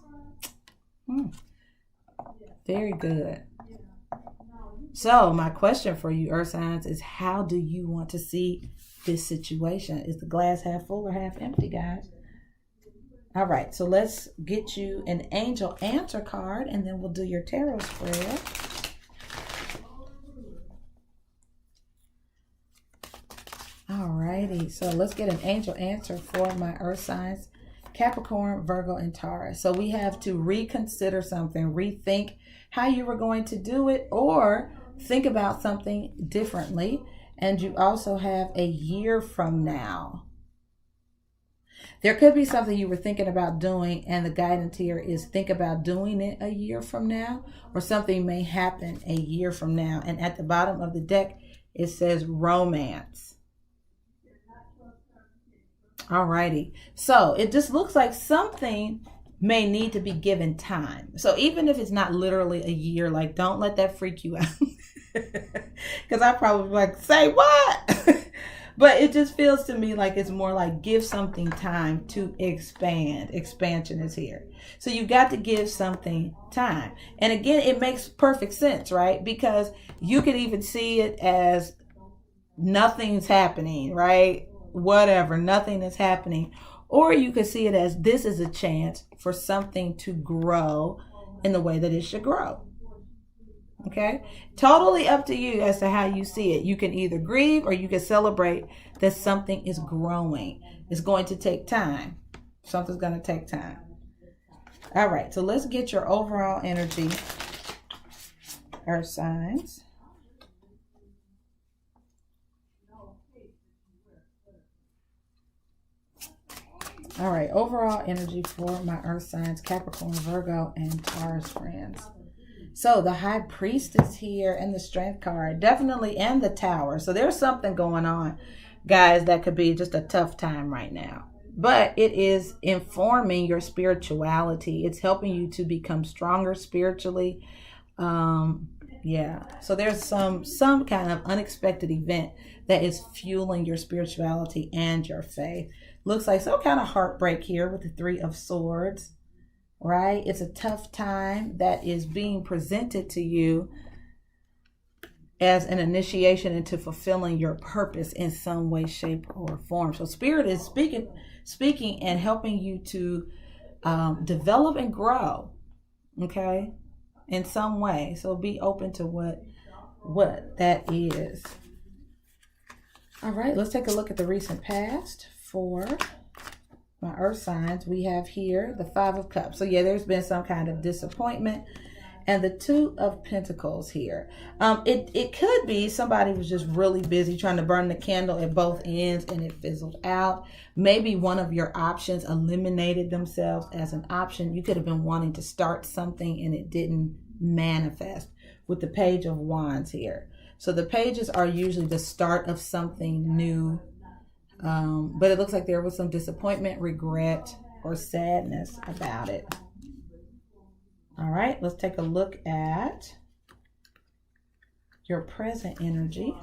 Very good. So my question for you, Earth signs, is how do you want to see this situation? Is the glass half full or half empty, guys? All right, so let's get you an angel answer card, and then we'll do your tarot spread. All righty, so let's get an angel answer for my earth signs, Capricorn, Virgo, and Taurus. So we have to reconsider something, rethink how you were going to do it, or think about something differently. And you also have a year from now. There could be something you were thinking about doing, and the guidance here is think about doing it a year from now, or something may happen a year from now. And at the bottom of the deck, it says romance. Alrighty, so it just looks like something may need to be given time. So even if it's not literally a year, like, don't let that freak you out. Because I probably like, say what? But it just feels to me like it's more like give something time to expand. Expansion is here. So you got to give something time. And again, it makes perfect sense, right? Because you could even see it as nothing's happening, right? Whatever, nothing is happening. Or you could see it as this is a chance for something to grow in the way that it should grow. Okay, totally up to you as to how you see it. You can either grieve or you can celebrate that something is growing. It's going to take time. Something's going to take time. All right, so let's get your overall energy, earth signs. All right, overall energy for my earth signs, Capricorn, Virgo, and Taurus friends. So the High Priestess here and the Strength card, definitely, and the Tower. So there's something going on, guys, that could be just a tough time right now. But it is informing your spirituality. It's helping you to become stronger spiritually. Yeah. So there's some kind of unexpected event that is fueling your spirituality and your faith. Looks like some kind of heartbreak here with the Three of Swords. Right? It's a tough time that is being presented to you as an initiation into fulfilling your purpose in some way, shape, or form. So Spirit is speaking and helping you to develop and grow, okay, in some way. So be open to what that is. All right, let's take a look at the recent past for my earth signs. We have here the Five of Cups. So yeah, there's been some kind of disappointment, and the Two of Pentacles here. It could be somebody was just really busy trying to burn the candle at both ends and it fizzled out. Maybe one of your options eliminated themselves as an option. You could have been wanting to start something and it didn't manifest with the Page of Wands here. So the pages are usually the start of something new. But it looks like there was some disappointment, regret, or sadness about it. All right, let's take a look at your present energy.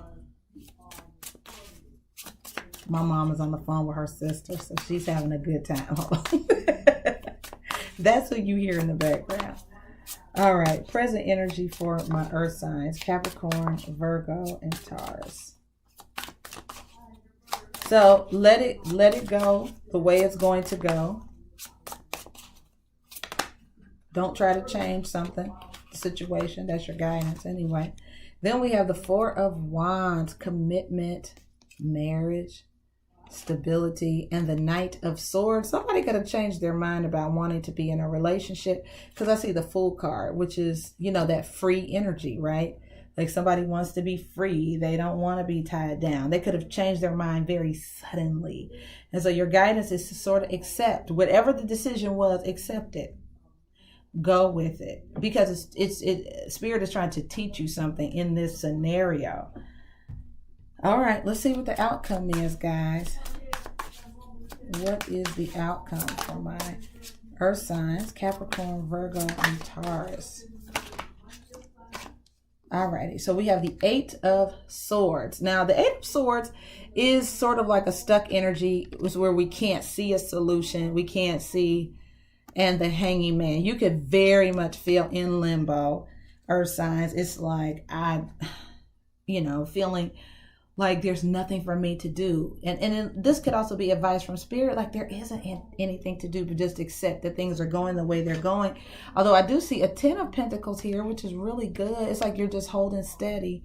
My mom is on the phone with her sister, so she's having a good time. That's who you hear in the background. All right, present energy for my earth signs, Capricorn, Virgo, and Taurus. So let it go the way it's going to go. Don't try to change something, the situation. That's your guidance anyway. Then we have the Four of Wands, commitment, marriage, stability, and the Knight of Swords. Somebody could have changed their mind about wanting to be in a relationship, because I see the Fool card, which is, you know, that free energy, right? Like somebody wants to be free. They don't want to be tied down. They could have changed their mind very suddenly. And so your guidance is to sort of accept whatever the decision was, accept it. Go with it, because Spirit is trying to teach you something in this scenario. All right, let's see what the outcome is, guys. What is the outcome for my earth signs, Capricorn, Virgo, and Taurus? Alrighty, so we have the Eight of Swords. Now, the Eight of Swords is sort of like a stuck energy, where we can't see a solution. We can't see, and the Hanging Man. You could very much feel in limbo, earth signs. It's like, feeling like there's nothing for me to do. And this could also be advice from spirit, like there isn't anything to do but just accept that things are going the way they're going. Although I do see a 10 of Pentacles here, which is really good. It's like you're just holding steady.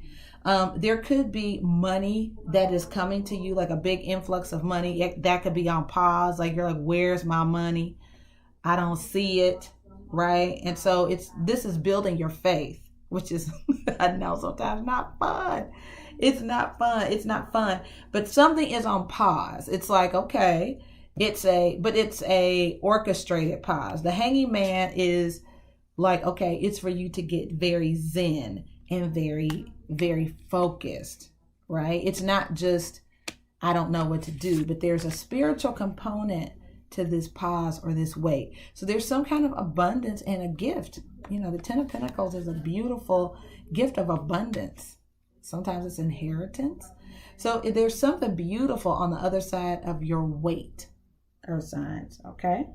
There could be money that is coming to you, like a big influx of money. That could be on pause. Like you're like, where's my money? I don't see it, right? And so this is building your faith, which is, I know sometimes not fun. It's not fun. It's not fun. But something is on pause. It's like, okay, it's a orchestrated pause. The Hanging Man is like, okay, it's for you to get very zen and very, very focused, right? It's not just, I don't know what to do, but there's a spiritual component to this pause or this wait. So there's some kind of abundance and a gift. You know, the 10 of Pentacles is a beautiful gift of abundance. Sometimes it's inheritance. So there's something beautiful on the other side of your wait, Earth signs, okay?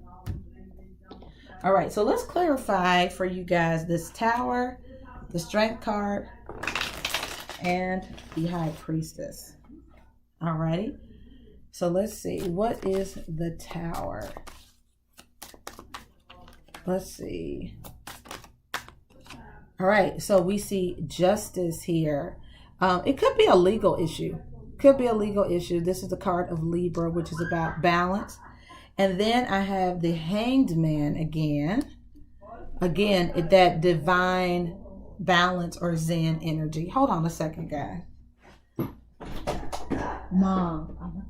All right, so let's clarify for you guys this Tower, the Strength card, and the High Priestess. All righty. So let's see. What is the Tower? Let's see. All right, so we see justice here. It could be a legal issue. Could be a legal issue. This is the card of Libra, which is about balance. And then I have the Hanged Man again. Again, that divine balance or Zen energy. Hold on a second, guys. Mom, I'm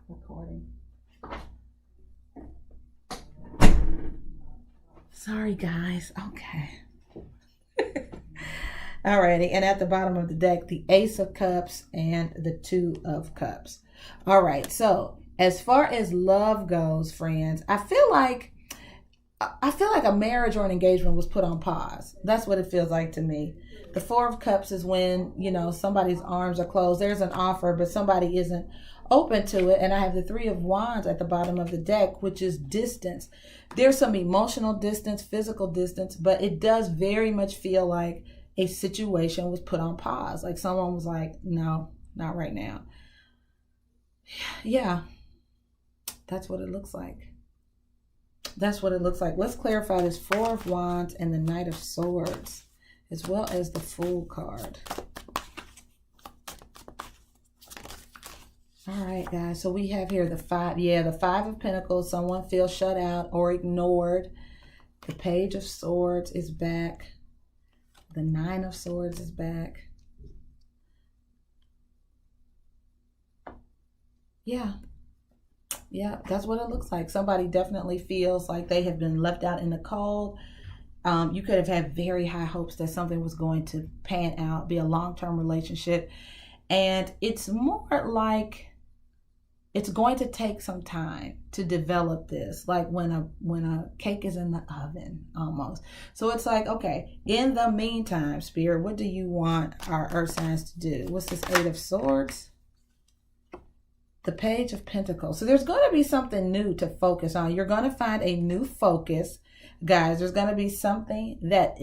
recording. Sorry, guys. Okay. Alrighty, and at the bottom of the deck, the Ace of Cups and the Two of Cups. All right, so as far as love goes, friends, I feel like a marriage or an engagement was put on pause. That's what it feels like to me. The Four of Cups is when, you know, somebody's arms are closed. There's an offer, but somebody isn't open to it. And I have the Three of Wands at the bottom of the deck, which is distance. There's some emotional distance, physical distance, but it does very much feel like a situation was put on pause. Like someone was like, no, not right now. Yeah, that's what it looks like. That's what it looks like. Let's clarify this Four of Wands and the Knight of Swords, as well as the Fool card. All right, guys. So we have here the Five of Pentacles. Someone feels shut out or ignored. The Page of Swords is back. The Nine of Swords is back. Yeah, that's what it looks like. Somebody definitely feels like they have been left out in the cold. You could have had very high hopes that something was going to pan out, be a long-term relationship. And it's more like it's going to take some time to develop this, like when a cake is in the oven almost. So it's like, okay, in the meantime, Spirit, what do you want our Earth signs to do? What's this Eight of Swords? The Page of Pentacles. So there's going to be something new to focus on. You're going to find a new focus. Guys, there's going to be something that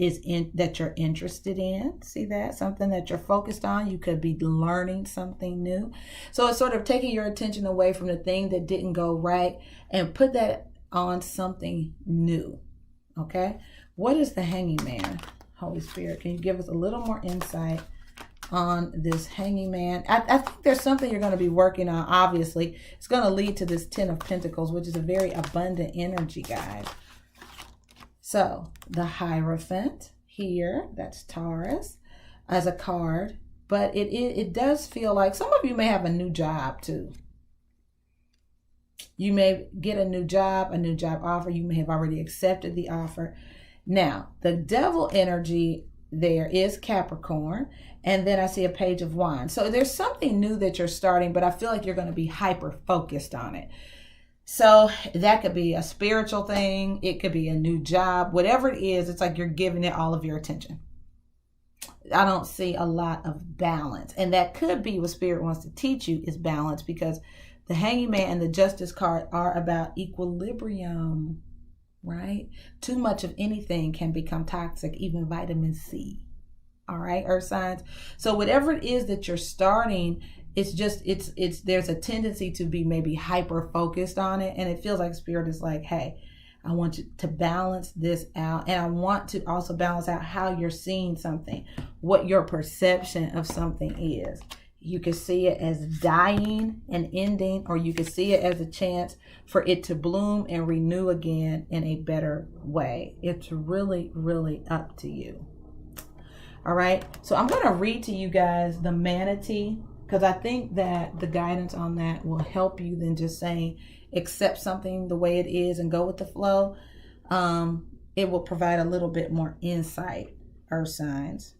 you're interested in. See that? Something that you're focused on. You could be learning something new. So it's sort of taking your attention away from the thing that didn't go right and put that on something new. Okay? What is the Hanging Man? Holy Spirit, can you give us a little more insight on this Hanging Man? I think there's something you're going to be working on. Obviously, it's going to lead to this Ten of Pentacles, which is a very abundant energy, guys. So the Hierophant here, that's Taurus as a card, but it does feel like some of you may have a new job too. You may get a new job offer. You may have already accepted the offer. Now, the Devil energy there is Capricorn, and then I see a Page of Wands. So there's something new that you're starting, but I feel like you're going to be hyper focused on it. So that could be a spiritual thing. It could be a new job. Whatever it is, it's like you're giving it all of your attention. I don't see a lot of balance. And that could be what Spirit wants to teach you is balance, because the Hanging Man and the Justice card are about equilibrium, right? Too much of anything can become toxic, even vitamin C. All right, earth signs. So whatever it is that you're starting, it's there's a tendency to be maybe hyper focused on it. And it feels like spirit is like, hey, I want you to balance this out. And I want to also balance out how you're seeing something, what your perception of something is. You can see it as dying and ending, or you can see it as a chance for it to bloom and renew again in a better way. It's really, really up to you. All right. So I'm going to read to you guys the manatee, because I think that the guidance on that will help you than just saying accept something the way it is and go with the flow. It will provide a little bit more insight, earth signs.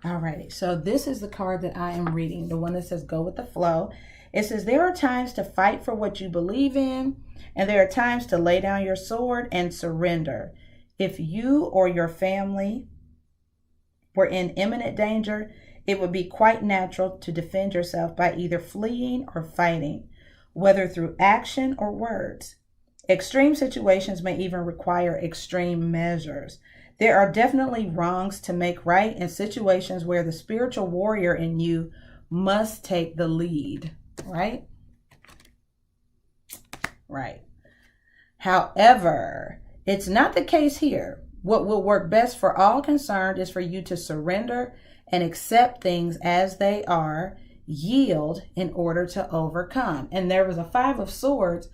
Alrighty, so this is the card that I am reading, the one that says go with the flow. It says there are times to fight for what you believe in, and there are times to lay down your sword and surrender. If you or your family were in imminent danger, it would be quite natural to defend yourself by either fleeing or fighting, whether through action or words. Extreme situations may even require extreme measures. There are definitely wrongs to make right in situations where the spiritual warrior in you must take the lead, right? Right. However, it's not the case here. What will work best for all concerned is for you to surrender and accept things as they are, yield in order to overcome. And there was a 5 of Swords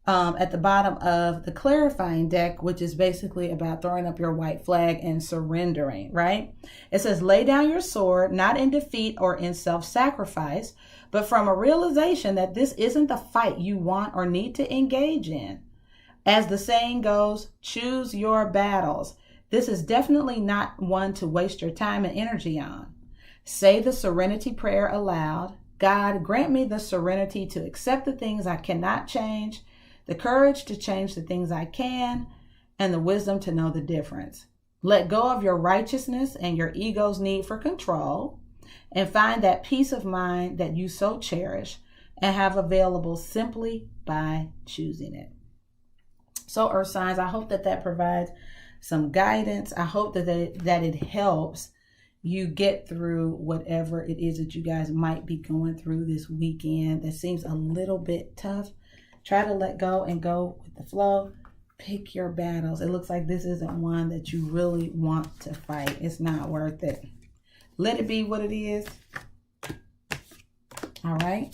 at the bottom of the clarifying deck, which is basically about throwing up your white flag and surrendering, right? It says, lay down your sword, not in defeat or in self-sacrifice, but from a realization that this isn't the fight you want or need to engage in. As the saying goes, choose your battles. This is definitely not one to waste your time and energy on. Say the serenity prayer aloud. God, grant me the serenity to accept the things I cannot change, the courage to change the things I can, and the wisdom to know the difference. Let go of your righteousness and your ego's need for control, and find that peace of mind that you so cherish and have available simply by choosing it. So, earth signs, I hope that provides some guidance. I hope that it helps you get through whatever it is that you guys might be going through this weekend that seems a little bit tough. Try to let go and go with the flow. Pick your battles. It looks like this isn't one that you really want to fight. It's not worth it. Let it be what it is. All right.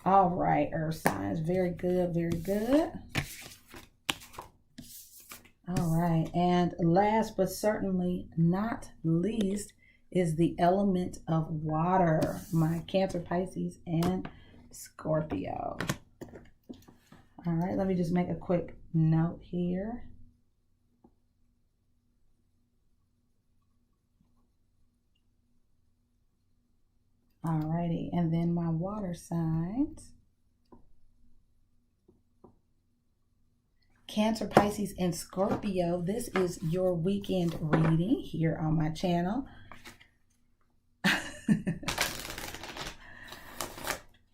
All right, earth signs. Very good. Very good. All right. And last but certainly not least is the element of water. My Cancer, Pisces, and Scorpio. All right, let me just make a quick note here. All righty, and then my water signs. Cancer, Pisces, and Scorpio. This is your weekend reading here on my channel.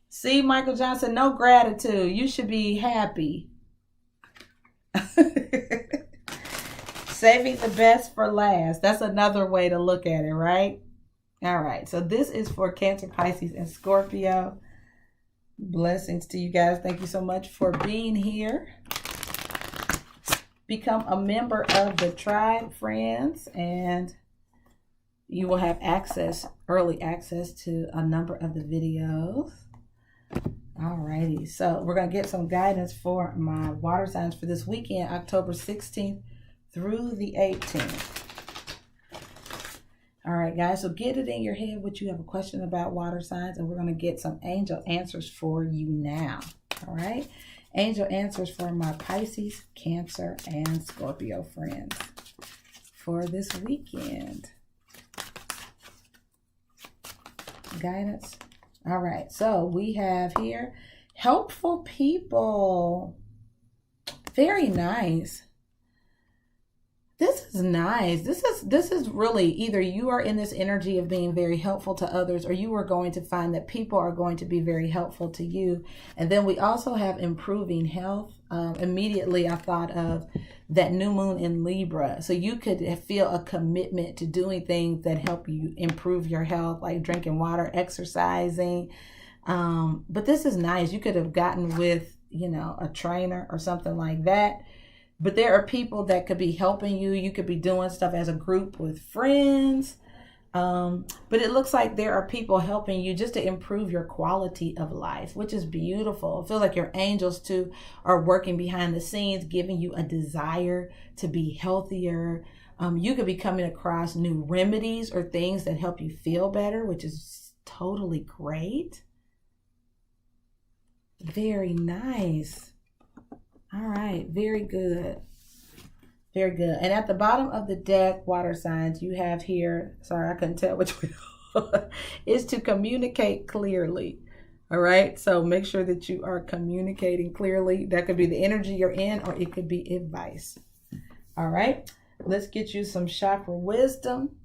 See, Michael Johnson, no gratitude. You should be happy. Saving the best for last. That's another way to look at it, right? All right. So this is for Cancer, Pisces, and Scorpio. Blessings to you guys. Thank you so much for being here. Become a member of the tribe, friends, and you will have early access to a number of the videos. Alrighty, so we're going to get some guidance for my water signs for this weekend, October 16th through the 18th. All right, guys, so get it in your head what you have a question about water signs, and we're going to get some angel answers for you now. All right, angel answers for my Pisces, Cancer, and Scorpio friends for this weekend. Guidance. All right, so we have here helpful people. Very nice. This is nice. This is really either you are in this energy of being very helpful to others, or you are going to find that people are going to be very helpful to you. And then we also have improving health. Immediately I thought of that new moon in Libra. So you could feel a commitment to doing things that help you improve your health, like drinking water, exercising. But this is nice. You could have gotten with, you know, a trainer or something like that. But there are people that could be helping you. You could be doing stuff as a group with friends. But it looks like there are people helping you just to improve your quality of life, which is beautiful. It feels like your angels too are working behind the scenes, giving you a desire to be healthier. You could be coming across new remedies or things that help you feel better, which is totally great. Very nice. All right, very good. Very good. And at the bottom of the deck, water signs, you have here, sorry, I couldn't tell which one, is to communicate clearly. All right, so make sure that you are communicating clearly. That could be the energy you're in, or it could be advice. All right, let's get you some chakra wisdom,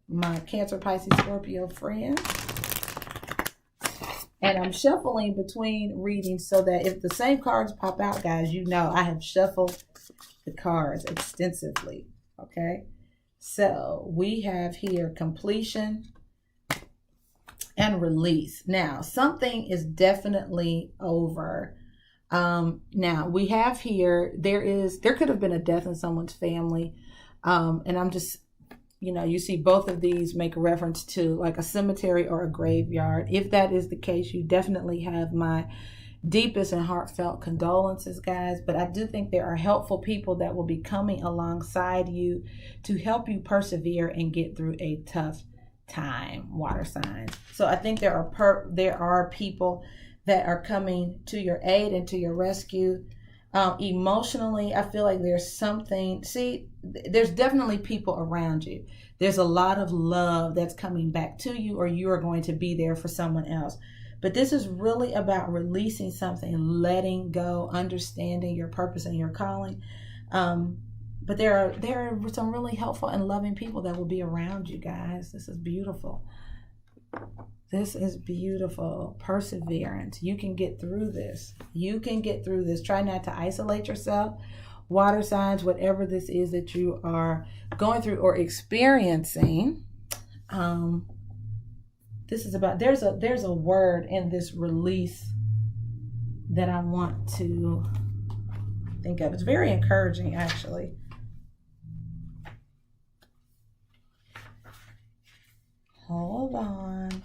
my Cancer, Pisces, Scorpio friends. And I'm shuffling between readings so that if the same cards pop out, guys, you know I have shuffled the cards extensively. Okay. So we have here completion and release. Now, something is definitely over. Now we have here, there could have been a death in someone's family. And I'm just, you know, you see both of these make a reference to like a cemetery or a graveyard. If that is the case, you definitely have my deepest and heartfelt condolences, guys. But I do think there are helpful people that will be coming alongside you to help you persevere and get through a tough time, water signs. So I think there are people that are coming to your aid and to your rescue. Emotionally, I feel like there's something, there's definitely people around you. There's a lot of love that's coming back to you, or you are going to be there for someone else. But this is really about releasing something, letting go, understanding your purpose and your calling. But there are some really helpful and loving people that will be around you, guys. This is beautiful. This is beautiful. Perseverance. You can get through this. You can get through this. Try not to isolate yourself. Water signs, whatever this is that you are going through or experiencing. This is about, there's a word in this release that I want to think of. It's very encouraging, actually. Hold on.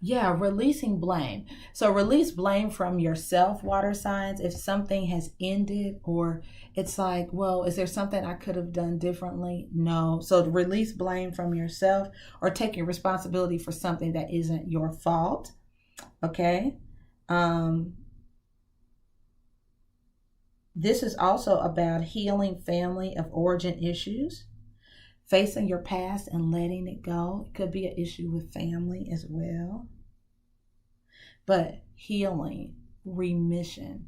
Yeah, releasing blame. So release blame from yourself, water signs. If something has ended, or it's like, well, is there something I could have done differently? No. So release blame from yourself, or taking responsibility for something that isn't your fault. Okay. This is also about healing family of origin issues, facing your past and letting it go. It could be an issue with family as well. But healing, remission.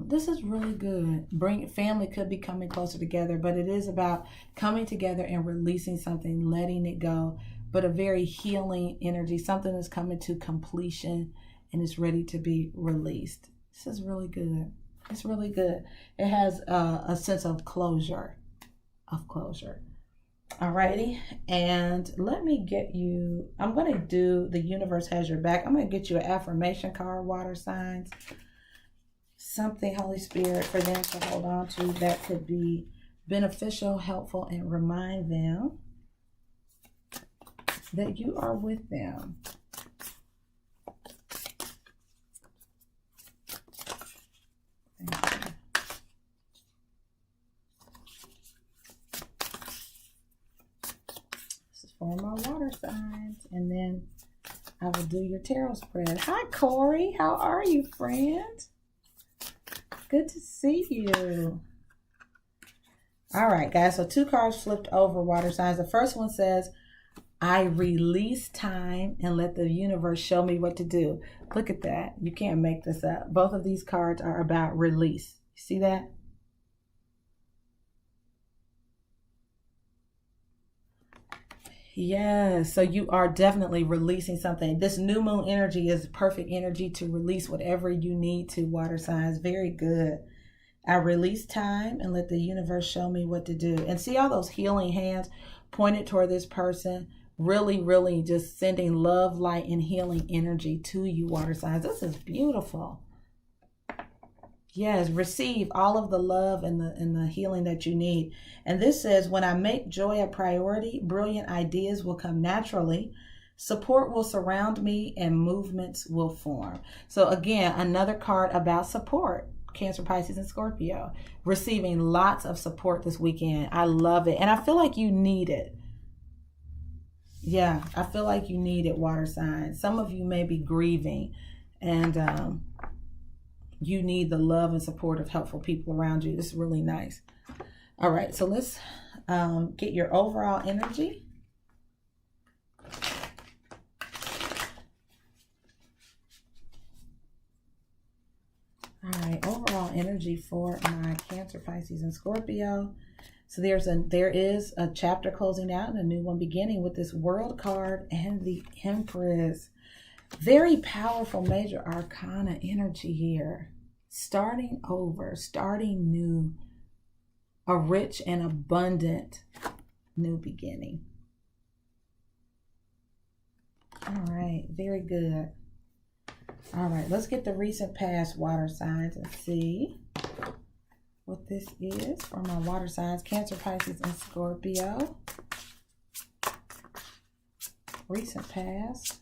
This is really good. Family could be coming closer together, but it is about coming together and releasing something, letting it go, but a very healing energy, something that's coming to completion and is ready to be released. This is really good. It's really good. It has a sense of closure. Alrighty, and let me get you, I'm going to do the universe has your back. I'm going to get you an affirmation card, water signs. Something, Holy Spirit, for them to hold on to that could be beneficial, helpful, and remind them that you are with them. For my water signs, and then I will do your tarot spread. Hi, Corey. How are you, friend? Good to see you. All right, guys. So 2 cards flipped over, water signs. The first one says, I release time and let the universe show me what to do. Look at that. You can't make this up. Both of these cards are about release. You see that? Yes, so you are definitely releasing something. This new moon energy is perfect energy to release whatever you need to, water signs. Very good. I release time and let the universe show me what to do. And see all those healing hands pointed toward this person? Really, really just sending love, light, and healing energy to you, water signs. This is beautiful. Yes, receive all of the love and the healing that you need. And this says, when I make joy a priority, brilliant ideas will come naturally. Support will surround me and movements will form. So again, another card about support. Cancer, Pisces, and Scorpio. Receiving lots of support this weekend. I love it. And I feel like you need it. Yeah, I feel like you need it, water signs. Some of you may be grieving and you need the love and support of helpful people around you. This is really nice. All right, so let's get your overall energy. All right, overall energy for my Cancer, Pisces, and Scorpio. So there is a chapter closing out and a new one beginning with this World card and the Empress. Very powerful major arcana energy here. Starting over, starting new, a rich and abundant new beginning. All right, very good. All right, let's get the recent past, water signs, and see what this is for my water signs, Cancer, Pisces, and Scorpio. Recent past.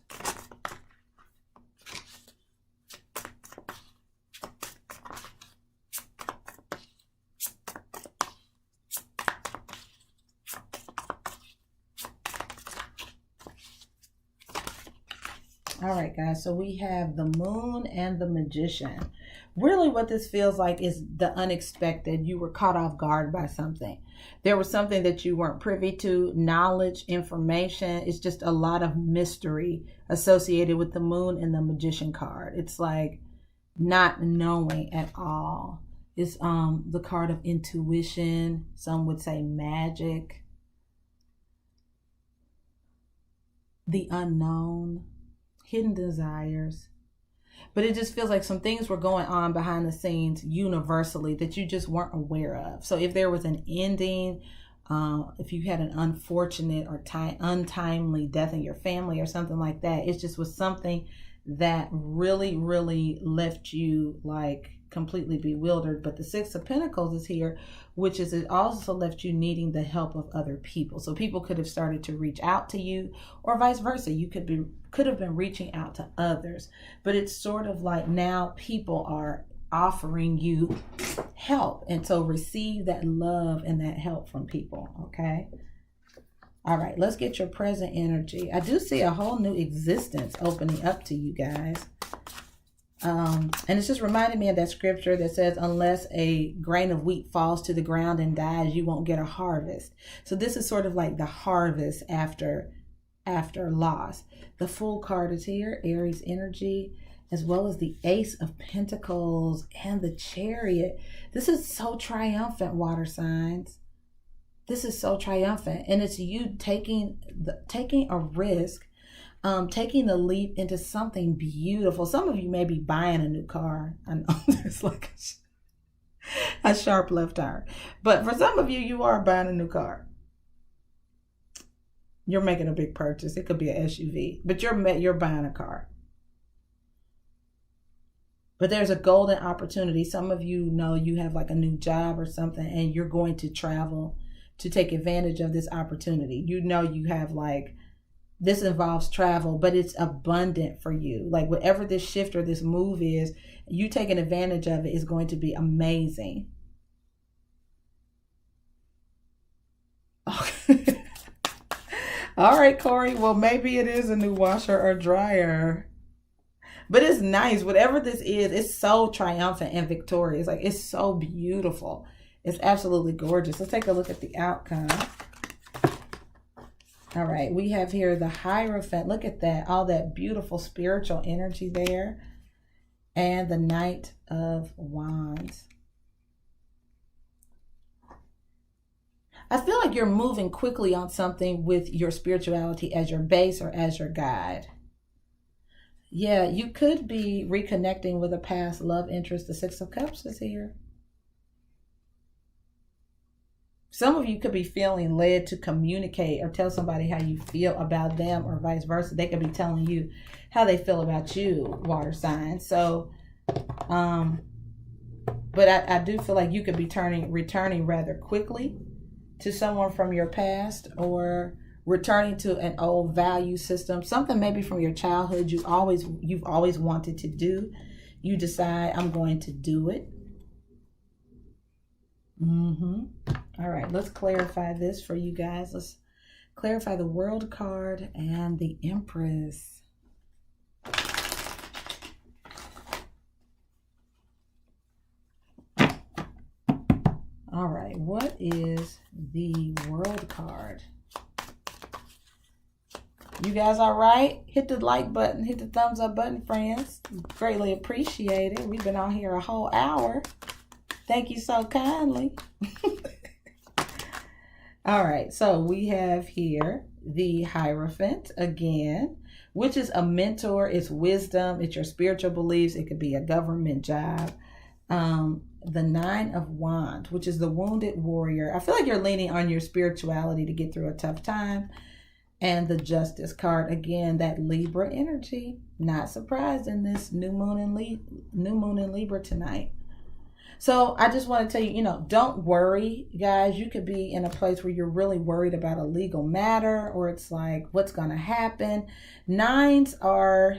All right, guys, so we have the Moon and the Magician. Really what this feels like is the unexpected. You were caught off guard by something. There was something that you weren't privy to, knowledge, information. It's just a lot of mystery associated with the Moon and the Magician card. It's like not knowing at all. It's the card of intuition. Some would say magic. The unknown. Hidden desires. But it just feels like some things were going on behind the scenes universally that you just weren't aware of. So if there was an ending, if you had an unfortunate or untimely death in your family or something like that, it just was something that really, really left you like completely bewildered. But the Six of Pentacles is here, which is it also left you needing the help of other people. So people could have started to reach out to you, or vice versa. You could have been reaching out to others. But it's sort of like now people are offering you help, and so receive that love and that help from people. Okay. All right, let's get your present energy. I do see a whole new existence opening up to you guys. And it's just reminding me of that scripture that says, unless a grain of wheat falls to the ground and dies, you won't get a harvest. So this is sort of like the harvest after loss. The Fool card is here, Aries energy, as well as the Ace of Pentacles and the Chariot. This is so triumphant, water signs. This is so triumphant. And it's you taking a risk, taking the leap into something beautiful. Some of you may be buying a new car. I know there's like a sharp left turn. But for some of you, you are buying a new car. You're making a big purchase. It could be an SUV, but you're buying a car. But there's a golden opportunity. Some of you know you have like a new job or something, and you're going to travel to take advantage of this opportunity. You know you have like, this involves travel, but it's abundant for you. Like whatever this shift or this move is, you taking advantage of it is going to be amazing. Okay. All right, Corey. Well, maybe it is a new washer or dryer. But it's nice. Whatever this is, it's so triumphant and victorious. Like, it's so beautiful. It's absolutely gorgeous. Let's take a look at the outcome. All right, we have here the Hierophant. Look at that, all that beautiful spiritual energy there. And the Knight of Wands. I feel like you're moving quickly on something with your spirituality as your base or as your guide. Yeah, you could be reconnecting with a past love interest. The Six of Cups is here. Some of you could be feeling led to communicate or tell somebody how you feel about them, or vice versa. They could be telling you how they feel about you, water signs. So, but I do feel like you could be returning rather quickly to someone from your past, or returning to an old value system, something maybe from your childhood you've always wanted to do. You decide, I'm going to do it. All right, let's clarify this for you guys. Let's clarify the World card and the Empress. All right, what is the World card? You guys all right? Hit the like button, hit the thumbs up button, friends. Greatly appreciate it. We've been on here a whole hour. Thank you so kindly. All right, so we have here the Hierophant again, which is a mentor. It's wisdom. It's your spiritual beliefs. It could be a government job. The Nine of Wands, which is the wounded warrior. I feel like you're leaning on your spirituality to get through a tough time. And the Justice card, again, that Libra energy. Not surprised in this new moon in Libra tonight. So I just want to tell you, don't worry, guys. You could be in a place where you're really worried about a legal matter, or it's like, what's going to happen? Nines are,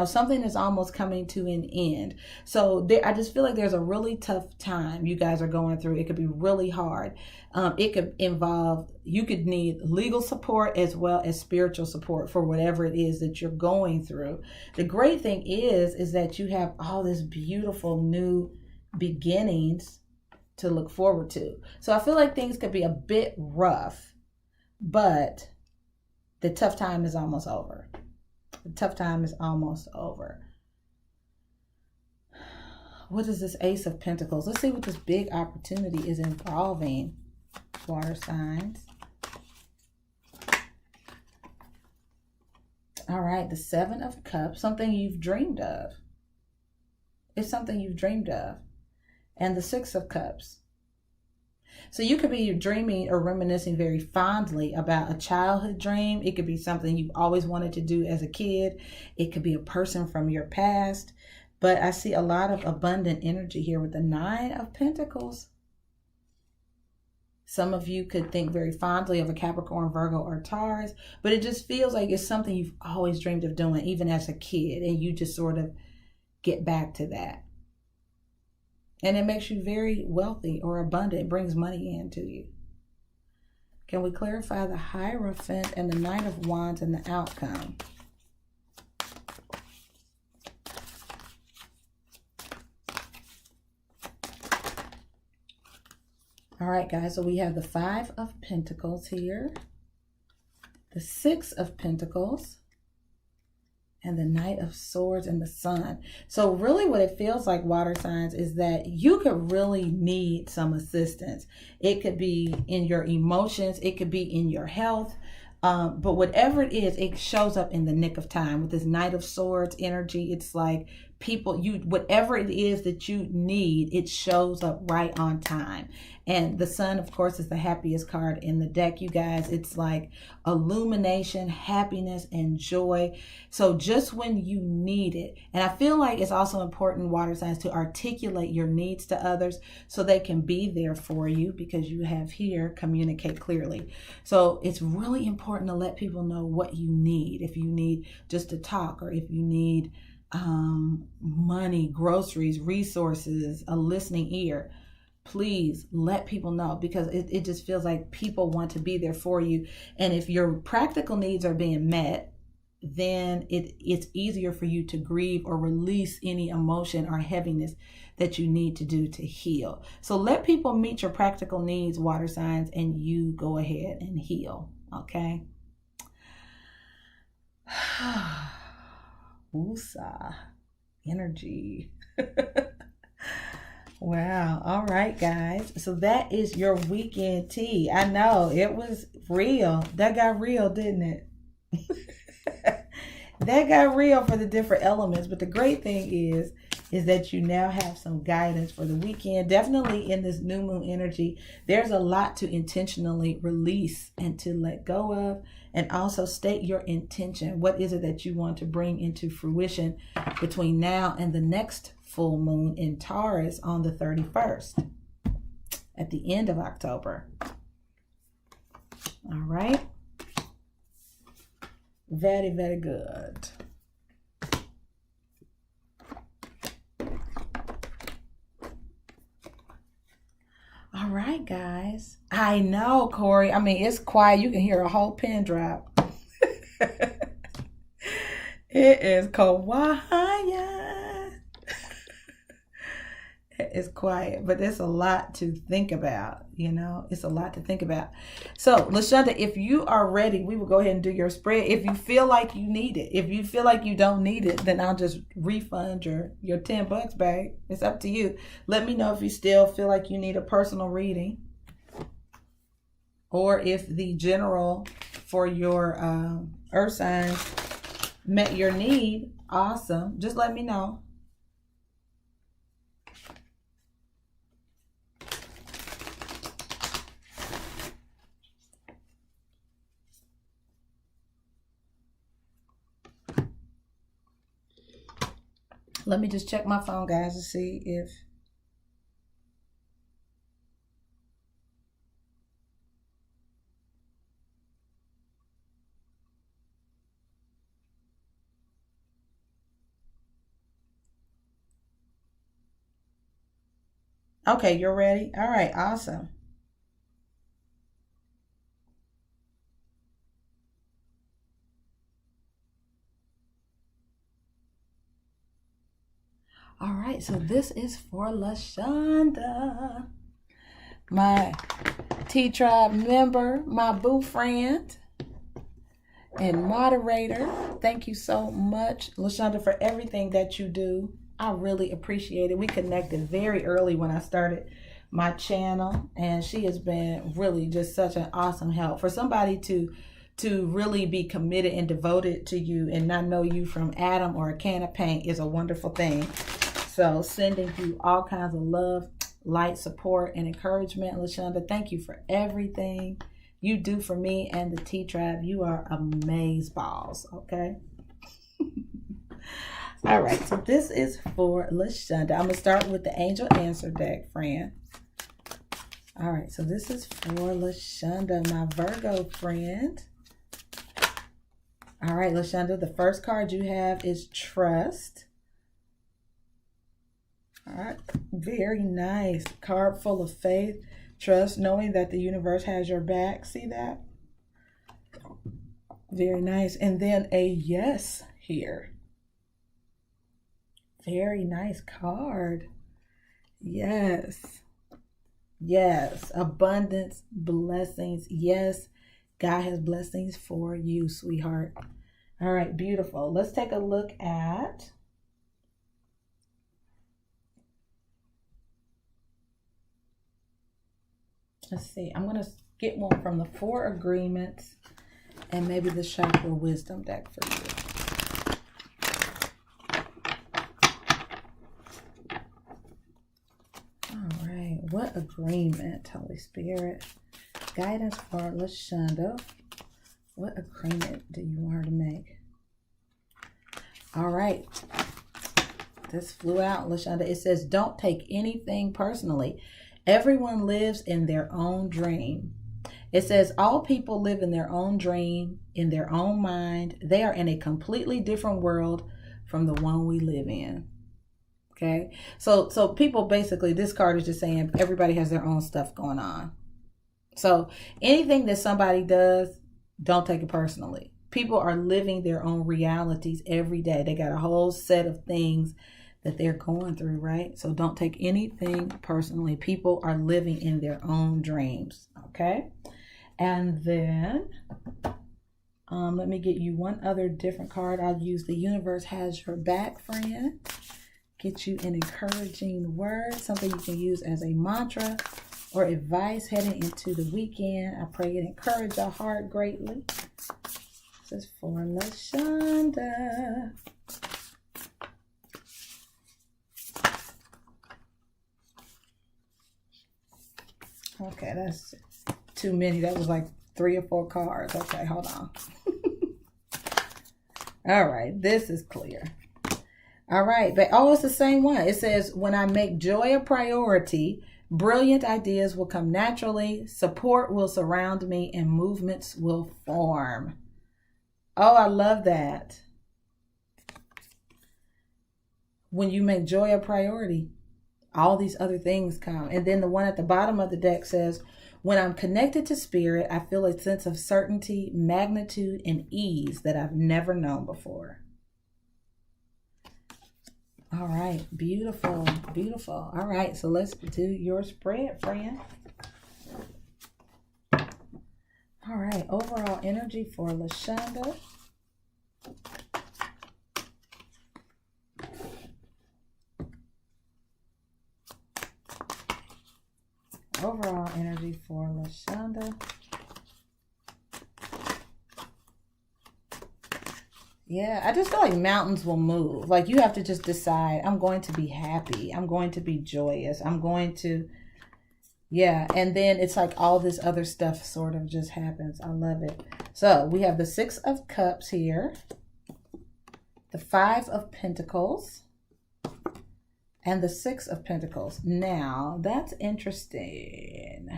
something is almost coming to an end. So I just feel like there's a really tough time you guys are going through. It could be really hard. It could involve, you could need legal support as well as spiritual support for whatever it is that you're going through. The great thing is that you have all this beautiful new beginnings to look forward to. So I feel like things could be a bit rough, but the tough time is almost over. The tough time is almost over. What is this Ace of Pentacles? Let's see what this big opportunity is involving, water signs. All right, the Seven of Cups, something you've dreamed of. It's something you've dreamed of. And the Six of Cups. So you could be dreaming or reminiscing very fondly about a childhood dream. It could be something you've always wanted to do as a kid. It could be a person from your past. But I see a lot of abundant energy here with the Nine of Pentacles. Some of you could think very fondly of a Capricorn, Virgo, or Taurus. But it just feels like it's something you've always dreamed of doing, even as a kid. And you just sort of get back to that. And it makes you very wealthy or abundant. It brings money into you. Can we clarify the Hierophant and the Knight of Wands and the outcome? All right, guys. So we have the Five of Pentacles here. The Six of Pentacles. And the Knight of Swords and the Sun. So really what it feels like, water signs, is that you could really need some assistance. It could be in your emotions. It could be in your health. But whatever it is, it shows up in the nick of time. With this Knight of Swords energy, it's like whatever it is that you need, it shows up right on time. And the Sun, of course, is the happiest card in the deck, you guys. It's like illumination, happiness, and joy. So just when you need it. And I feel like it's also important, water signs, to articulate your needs to others so they can be there for you, because you have here, communicate clearly. So it's really important to let people know what you need. If you need just to talk, or if you need money, groceries, resources, a listening ear, please let people know, because it just feels like people want to be there for you. And if your practical needs are being met, then it's easier for you to grieve or release any emotion or heaviness that you need to do to heal. So let people meet your practical needs, water signs, and you go ahead and heal. Okay. Woosah. Energy. Wow. All right, guys. So that is your weekend tea. I know it was real. That got real, didn't it? That got real for the different elements. But the great thing is that you now have some guidance for the weekend. Definitely in this new moon energy, there's a lot to intentionally release and to let go of, and also state your intention. What is it that you want to bring into fruition between now and the next full moon in Taurus on the 31st, at the end of October? All right. Very, very good. All right, guys. I know, Corey. I mean, it's quiet. You can hear a whole pin drop. It is quiet. It's quiet, but there's a lot to think about, you know. It's a lot to think about. So, LaShonda, if you are ready, we will go ahead and do your spread. If you feel like you need it, if you feel like you don't need it, then I'll just refund your $10 back. It's up to you. Let me know if you still feel like you need a personal reading, or if the general for your earth signs met your need. Awesome. Just let me know. Let me just check my phone, guys, to see if... Okay, you're ready? All right, awesome. All right, so this is for LaShonda, my T-Tribe member, my boo friend and moderator. Thank you so much, LaShonda, for everything that you do. I really appreciate it. We connected very early when I started my channel, and she has been really just such an awesome help. For somebody to really be committed and devoted to you and not know you from Adam or a can of paint is a wonderful thing. So sending you all kinds of love, light, support, and encouragement, LaShonda. Thank you for everything you do for me and the T-Tribe. You are amazeballs, okay? All right, so this is for LaShonda. I'm going to start with the Angel Answer deck, friend. All right, so this is for LaShonda, my Virgo friend. All right, LaShonda, the first card you have is Trust. All right, very nice. Card full of faith, trust, knowing that the universe has your back. See that? Very nice. And then a yes here. Very nice card. Yes. Yes. Abundance, blessings. Yes. God has blessings for you, sweetheart. All right, beautiful. Let's take a look at... Let's see. I'm going to get one from the Four Agreements and maybe the Chakra Wisdom deck for you. All right. What agreement, Holy Spirit? Guidance for LaShonda. What agreement do you want her to make? All right. This flew out, LaShonda. It says, don't take anything personally. Everyone lives in their own dream. It says all people live in their own dream, in their own mind. They are in a completely different world from the one we live in. Okay? So people basically, this card is just saying everybody has their own stuff going on. So anything that somebody does, don't take it personally. People are living their own realities every day. They got a whole set of things that they're going through, right? So don't take anything personally. People are living in their own dreams, okay? And then Let me get you one other different card. I'll use the universe has your back, friend. Get you an encouraging word, something you can use as a mantra or advice heading into the weekend. I pray it encourage your heart greatly. This is for LaShonda. Okay, that's too many. That was like 3 or 4 cards. Okay, hold on. All right, this is clear. All right, but oh, it's the same one. It says, when I make joy a priority, brilliant ideas will come naturally, support will surround me, and movements will form. Oh, I love that. When you make joy a priority, all these other things come. And then the one at the bottom of the deck says, when I'm connected to spirit, I feel a sense of certainty, magnitude, and ease that I've never known before. All right, beautiful, beautiful. All right, so let's do your spread, friend. All right, overall energy for LaShonda. Overall energy for LaShonda. Yeah, I just feel like mountains will move. Like you have to just decide, I'm going to be happy. I'm going to be joyous. I'm going to, yeah. And then it's like all this other stuff sort of just happens. I love it. So we have the 6 of Cups here. The 5 of Pentacles. And the 6 of Pentacles. Now, that's interesting.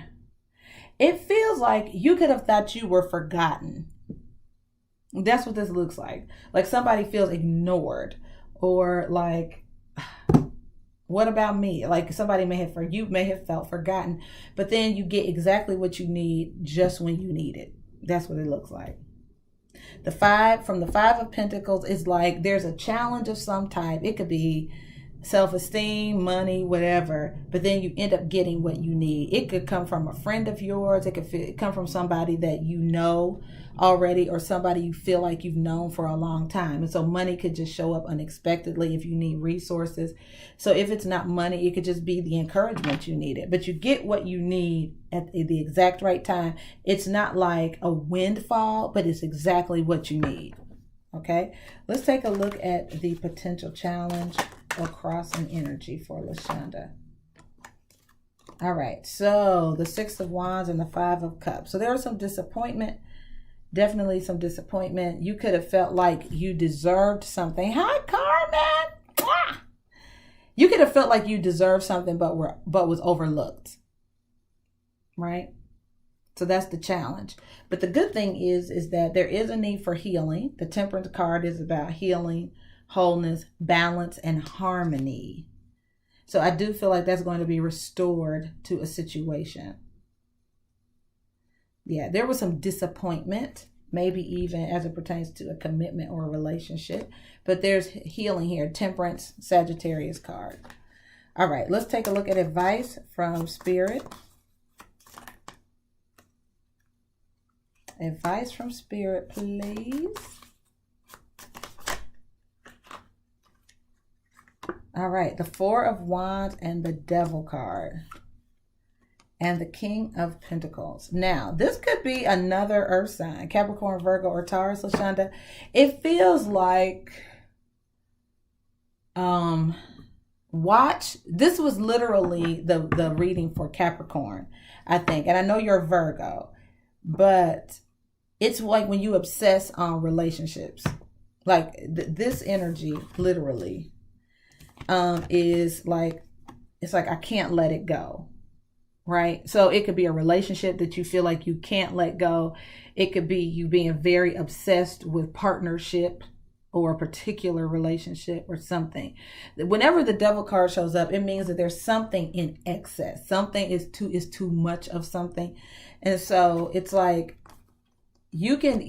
It feels like you could have thought you were forgotten. That's what this looks like. Like somebody feels ignored. Or like, what about me? Like somebody you may have felt forgotten. But then you get exactly what you need just when you need it. That's what it looks like. The 5 of Pentacles is like there's a challenge of some type. It could be self-esteem, money, whatever, but then you end up getting what you need. It could come from a friend of yours. It could come from somebody that you know already or somebody you feel like you've known for a long time. And so money could just show up unexpectedly if you need resources. So if it's not money, it could just be the encouragement you needed, but you get what you need at the exact right time. It's not like a windfall, but it's exactly what you need. Okay, let's take a look at the potential challenge or crossing energy for LaShonda. All right, so the 6 of Wands and the 5 of Cups. So there was some disappointment, definitely some disappointment. You could have felt like you deserved something. Hi, Carmen. Mwah! You could have felt like you deserved something, but was overlooked, right? So that's the challenge. But the good thing is that there is a need for healing. The Temperance card is about healing, wholeness, balance, and harmony. So I do feel like that's going to be restored to a situation. Yeah, there was some disappointment, maybe even as it pertains to a commitment or a relationship. But there's healing here. Temperance, Sagittarius card. All right, let's take a look at advice from Spirit. Advice from Spirit, please. All right, the 4 of Wands and the Devil card. And the King of Pentacles. Now, this could be another earth sign. Capricorn, Virgo, or Taurus, LaShonda. It feels like, watch. This was literally the reading for Capricorn, I think. And I know you're Virgo. But it's like when you obsess on relationships. Like this energy, literally, is like, it's like I can't let it go. Right? So it could be a relationship that you feel like you can't let go. It could be you being very obsessed with partnership or a particular relationship or something. Whenever the Devil card shows up, it means that there's something in excess. Something is too much of something. And so it's like you can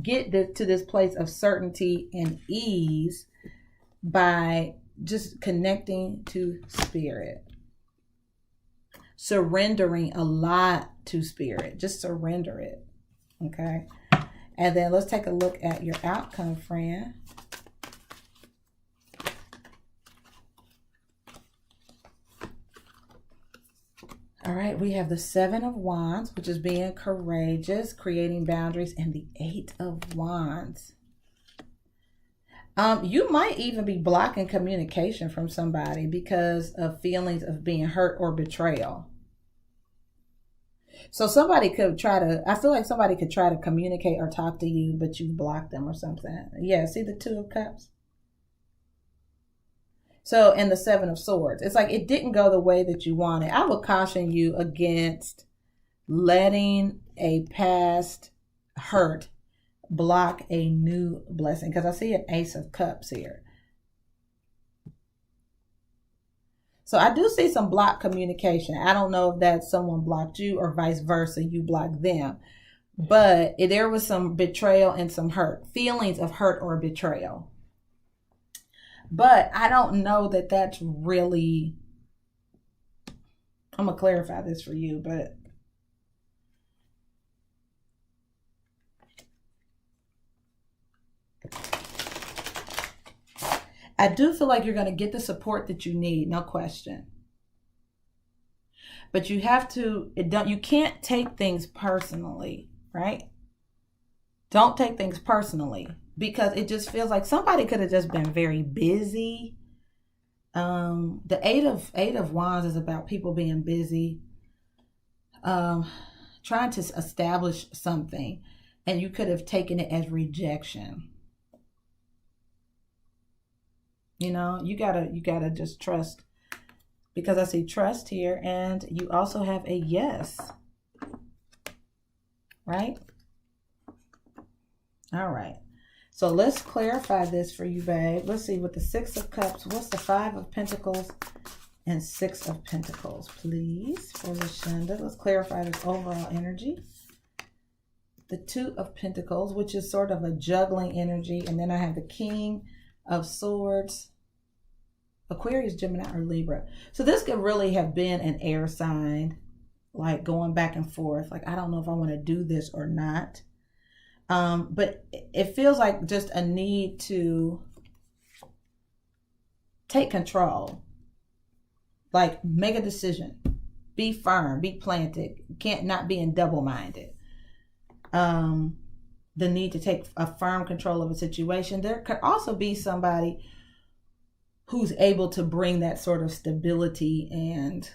get to this place of certainty and ease by just connecting to Spirit. Surrendering a lot to Spirit. Just surrender it. Okay. And then let's take a look at your outcome, friend. All right, we have the 7 of Wands, which is being courageous, creating boundaries, and the 8 of Wands. You might even be blocking communication from somebody because of feelings of being hurt or betrayal. So somebody could try to, I feel like somebody could try to communicate or talk to you, but you blocked them or something. Yeah, see the 2 of Cups? So, and the 7 of Swords. It's like it didn't go the way that you wanted. I would caution you against letting a past hurt block a new blessing, because I see an Ace of Cups here. So I do see some blocked communication. I don't know if that's someone blocked you or vice versa, you blocked them. But there was some betrayal and some hurt, feelings of hurt or betrayal. But I don't know that that's really, I'm going to clarify this for you, but I do feel like you're going to get the support that you need, no question. But you have to, you can't take things personally, right? Don't take things personally, because it just feels like somebody could have just been very busy. The eight of Wands is about people being busy, trying to establish something, and you could have taken it as rejection. You know, you gotta just trust, because I see trust here, and you also have a yes, right? All right. So let's clarify this for you, babe. Let's see, with the 6 of Cups, what's the 5 of Pentacles and 6 of Pentacles, please, for Lashonda? Let's clarify this overall energy. The 2 of Pentacles, which is sort of a juggling energy. And then I have the King of Swords, Aquarius, Gemini, or Libra. So this could really have been an air sign, like going back and forth. Like, I don't know if I want to do this or not. But it feels like just a need to take control, like make a decision, be firm, be planted, can't not being double-minded. The need to take a firm control of a situation. There could also be somebody who's able to bring that sort of stability and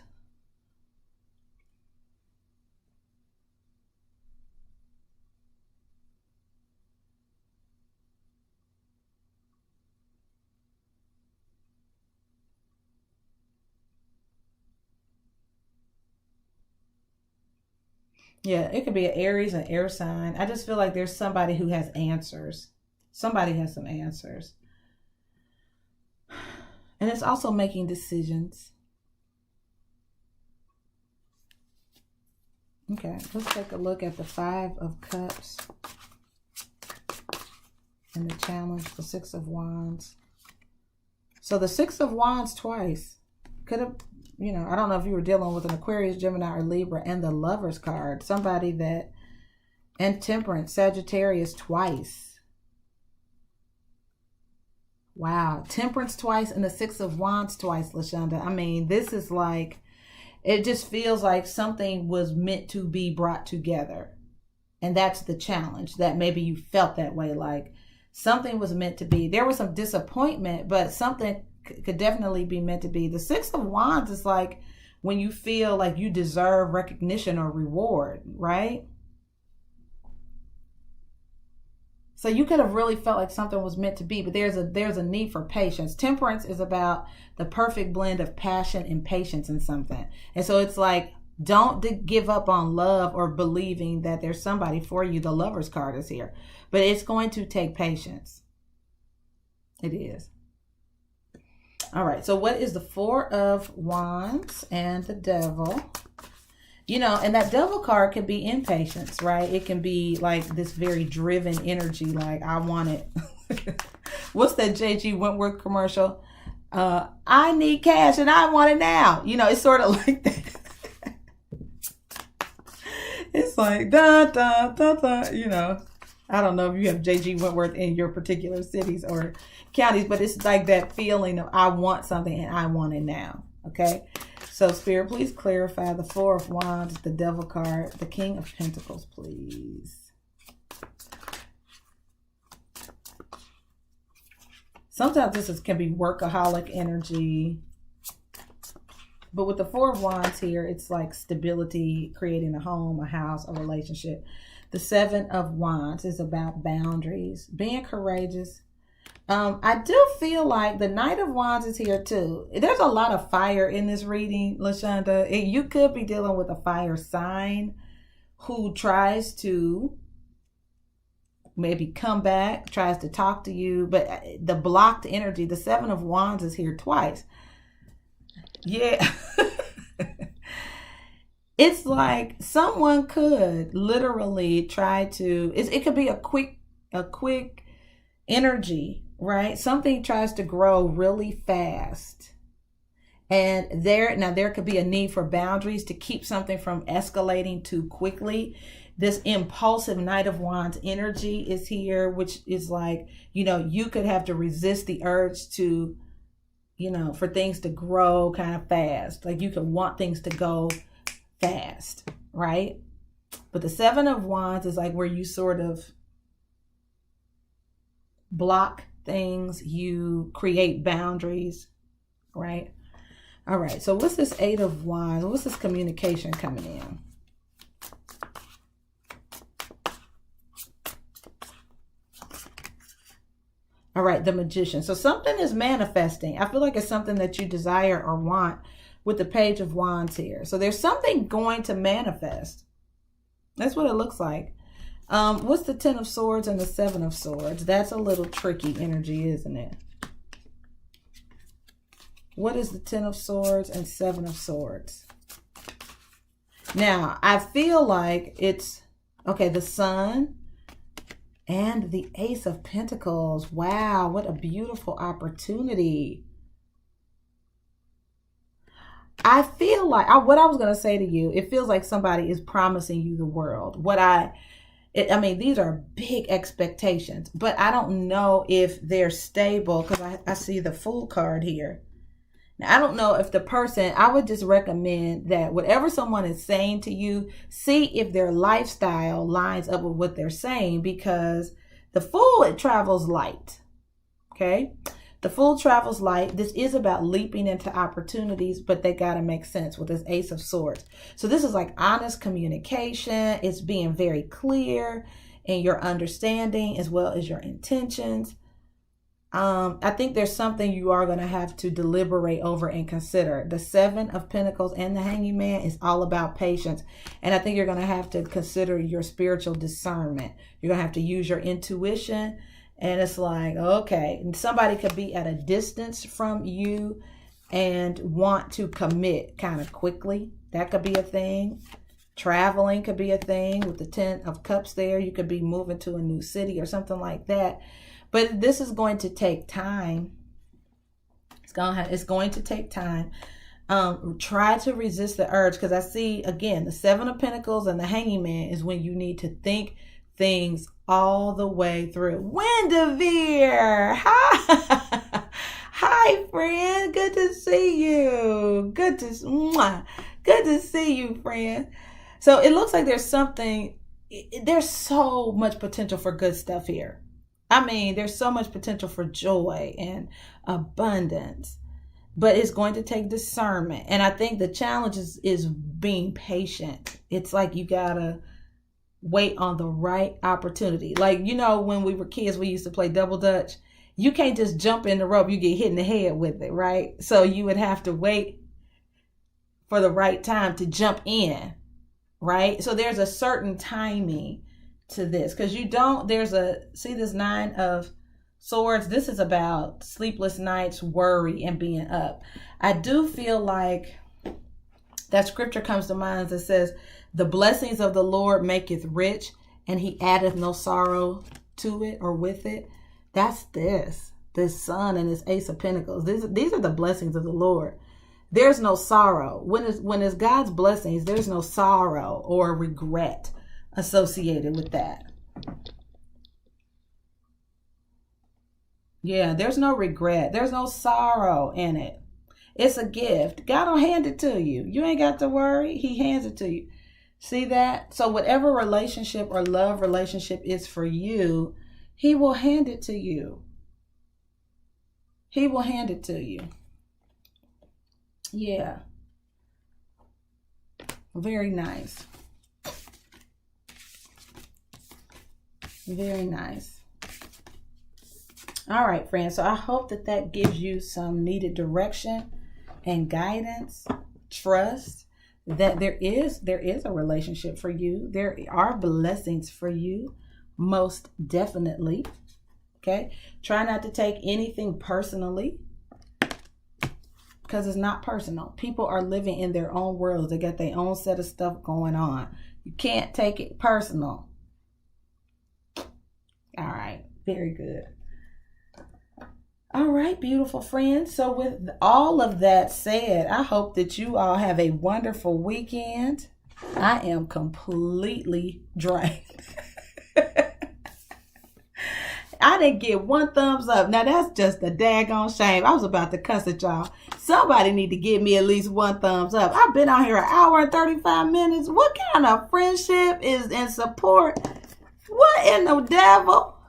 yeah, it could be an Aries, an air sign. I just feel like there's somebody who has answers. Somebody has some answers. And it's also making decisions. Okay, let's take a look at the 5 of Cups and the challenge, the 6 of Wands. So the 6 of Wands twice could have, you know, I don't know if you were dealing with an Aquarius, Gemini, or Libra, and the Lovers card. Somebody that, and Temperance, Sagittarius twice. Wow. Temperance twice and the 6 of Wands twice, Lashonda. I mean, this is like, it just feels like something was meant to be brought together. And that's the challenge, that maybe you felt that way, like something was meant to be. There was some disappointment, but something could definitely be meant to be. The 6 of Wands is like when you feel like you deserve recognition or reward, right? So you could have really felt like something was meant to be, but there's a need for patience. Temperance is about the perfect blend of passion and patience in something. And so it's like, don't give up on love or believing that there's somebody for you. The Lovers card is here, but it's going to take patience. It is. All right, so what is the 4 of Wands and the Devil? You know, and that Devil card can be impatience, right? It can be like this very driven energy, like I want it. What's that J.G. Wentworth commercial? I need cash and I want it now. You know, it's sort of like that. It's like, da, da, da, da, you know. I don't know if you have J.G. Wentworth in your particular cities or counties, but it's like that feeling of I want something and I want it now. Okay. So Spirit, please clarify the Four of Wands, the Devil card, the King of Pentacles, please. Sometimes this can be workaholic energy. But with the Four of Wands here, it's like stability, creating a home, a house, a relationship. The Seven of Wands is about boundaries, being courageous. I do feel like the Knight of Wands is here too. There's a lot of fire in this reading, LaShonda. You could be dealing with a fire sign who tries to maybe come back, tries to talk to you, but the blocked energy, the Seven of Wands is here twice. Yeah. It's like someone could literally try to, it could be a quick energy, right? Something tries to grow really fast. And there could be a need for boundaries to keep something from escalating too quickly. This impulsive Knight of Wands energy is here, which is like, you could have to resist the urge to, for things to grow kind of fast. Like you could want things to go fast, right? But the Seven of Wands is like where you sort of block things, you create boundaries, right? All right, so what's this Eight of Wands? What's this communication coming in? All right, the Magician. So something is manifesting. I feel like it's something that you desire or want with the Page of Wands here. So there's something going to manifest. That's what it looks like. What's the Ten of Swords and the Seven of Swords? That's a little tricky energy, isn't it? What is the Ten of Swords and Seven of Swords? Now, I feel like it's, okay, the Sun and the Ace of Pentacles. Wow, what a beautiful opportunity. I feel like, what I was going to say to you, it feels like somebody is promising you the world. I mean, these are big expectations, but I don't know if they're stable because I see the Fool card here. Now, I don't know if the person, I would just recommend that whatever someone is saying to you, see if their lifestyle lines up with what they're saying, because the Fool, it travels light. Okay. The Fool travels light. This is about leaping into opportunities, but they got to make sense with this Ace of Swords. So this is like honest communication. It's being very clear in your understanding as well as your intentions. I think there's something you are going to have to deliberate over and consider. The Seven of Pentacles and the Hanging Man is all about patience. And I think you're going to have to consider your spiritual discernment. You're going to have to use your intuition. And it's like, okay, and somebody could be at a distance from you and want to commit kind of quickly. That could be a thing. Traveling could be a thing with the Ten of Cups there. You could be moving to a new city or something like that. But this is going to take time. It's going to take time. Try to resist the urge, because I see, again, the Seven of Pentacles and the Hanging Man is when you need to think things all the way through. Wendavere! Hi! Hi, friend. Good to see you. Good to see you, friend. So it looks like there's so much potential for good stuff here. I mean, there's so much potential for joy and abundance, but it's going to take discernment. And I think the challenge is being patient. It's like you gotta wait on the right opportunity. Like, when we were kids, we used to play double dutch. You can't just jump in the rope. You get hit in the head with it, right? So you would have to wait for the right time to jump in, right? So there's a certain timing to this, because see this Nine of Swords. This is about sleepless nights, worry, and being up. I do feel like that scripture comes to mind that says, the blessings of the Lord maketh rich, and he addeth no sorrow to it or with it. That's this Sun and this Ace of Pentacles. These are the blessings of the Lord. There's no sorrow. When it's God's blessings, there's no sorrow or regret associated with that. Yeah, there's no regret. There's no sorrow in it. It's a gift. God will hand it to you. You ain't got to worry. He hands it to you. See that? So whatever relationship or love relationship is for you, he will hand it to you. He will hand it to you. Yeah. Very nice. Very nice. All right, friends. So I hope that that gives you some needed direction and guidance. Trust that there is a relationship for you. There are blessings for you, most definitely. Okay. Try not to take anything personally, because it's not personal. People are living in their own worlds. They got their own set of stuff going on. You can't take it personal. All right. Very good. All right, beautiful friends. So with all of that said, I hope that you all have a wonderful weekend. I am completely drained. I didn't get one thumbs up. Now that's just a daggone shame. I was about to cuss at y'all. Somebody need to give me at least one thumbs up. I've been on here an hour and 35 minutes. What kind of friendship is in support? What in the devil?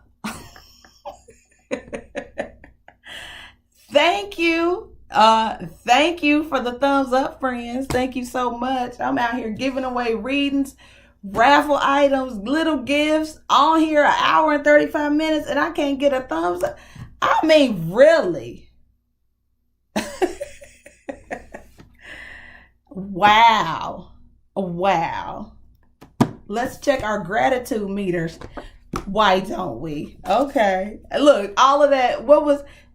Thank you. Thank you for the thumbs up, friends. Thank you so much. I'm out here giving away readings, raffle items, little gifts on here an hour and 35 minutes, and I can't get a thumbs up. I mean, really? Wow. Wow. Let's check our gratitude meters. Why don't we? Okay. Look, all of that.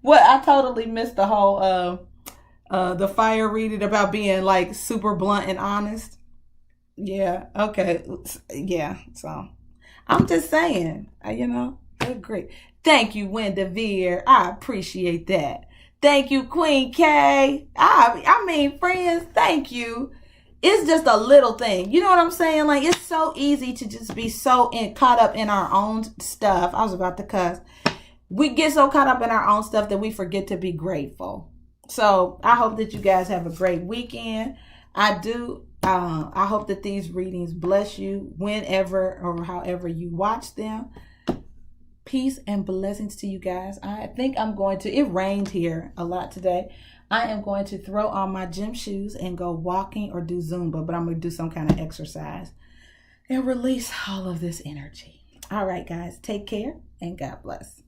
What I totally missed the whole the fire reading about being like super blunt and honest. Yeah. Okay. Yeah. So I'm just saying, good grief. Thank you, Wendy Veer. I appreciate that. Thank you, Queen K. I mean, friends, thank you. It's just a little thing. You know what I'm saying? Like, it's so easy to just be so caught up in our own stuff. I was about to cuss. We get so caught up in our own stuff that we forget to be grateful. So I hope that you guys have a great weekend. I hope that these readings bless you whenever or however you watch them. Peace and blessings to you guys. I think it rained here a lot today. I am going to throw on my gym shoes and go walking or do Zumba, but I'm going to do some kind of exercise and release all of this energy. All right, guys, take care and God bless.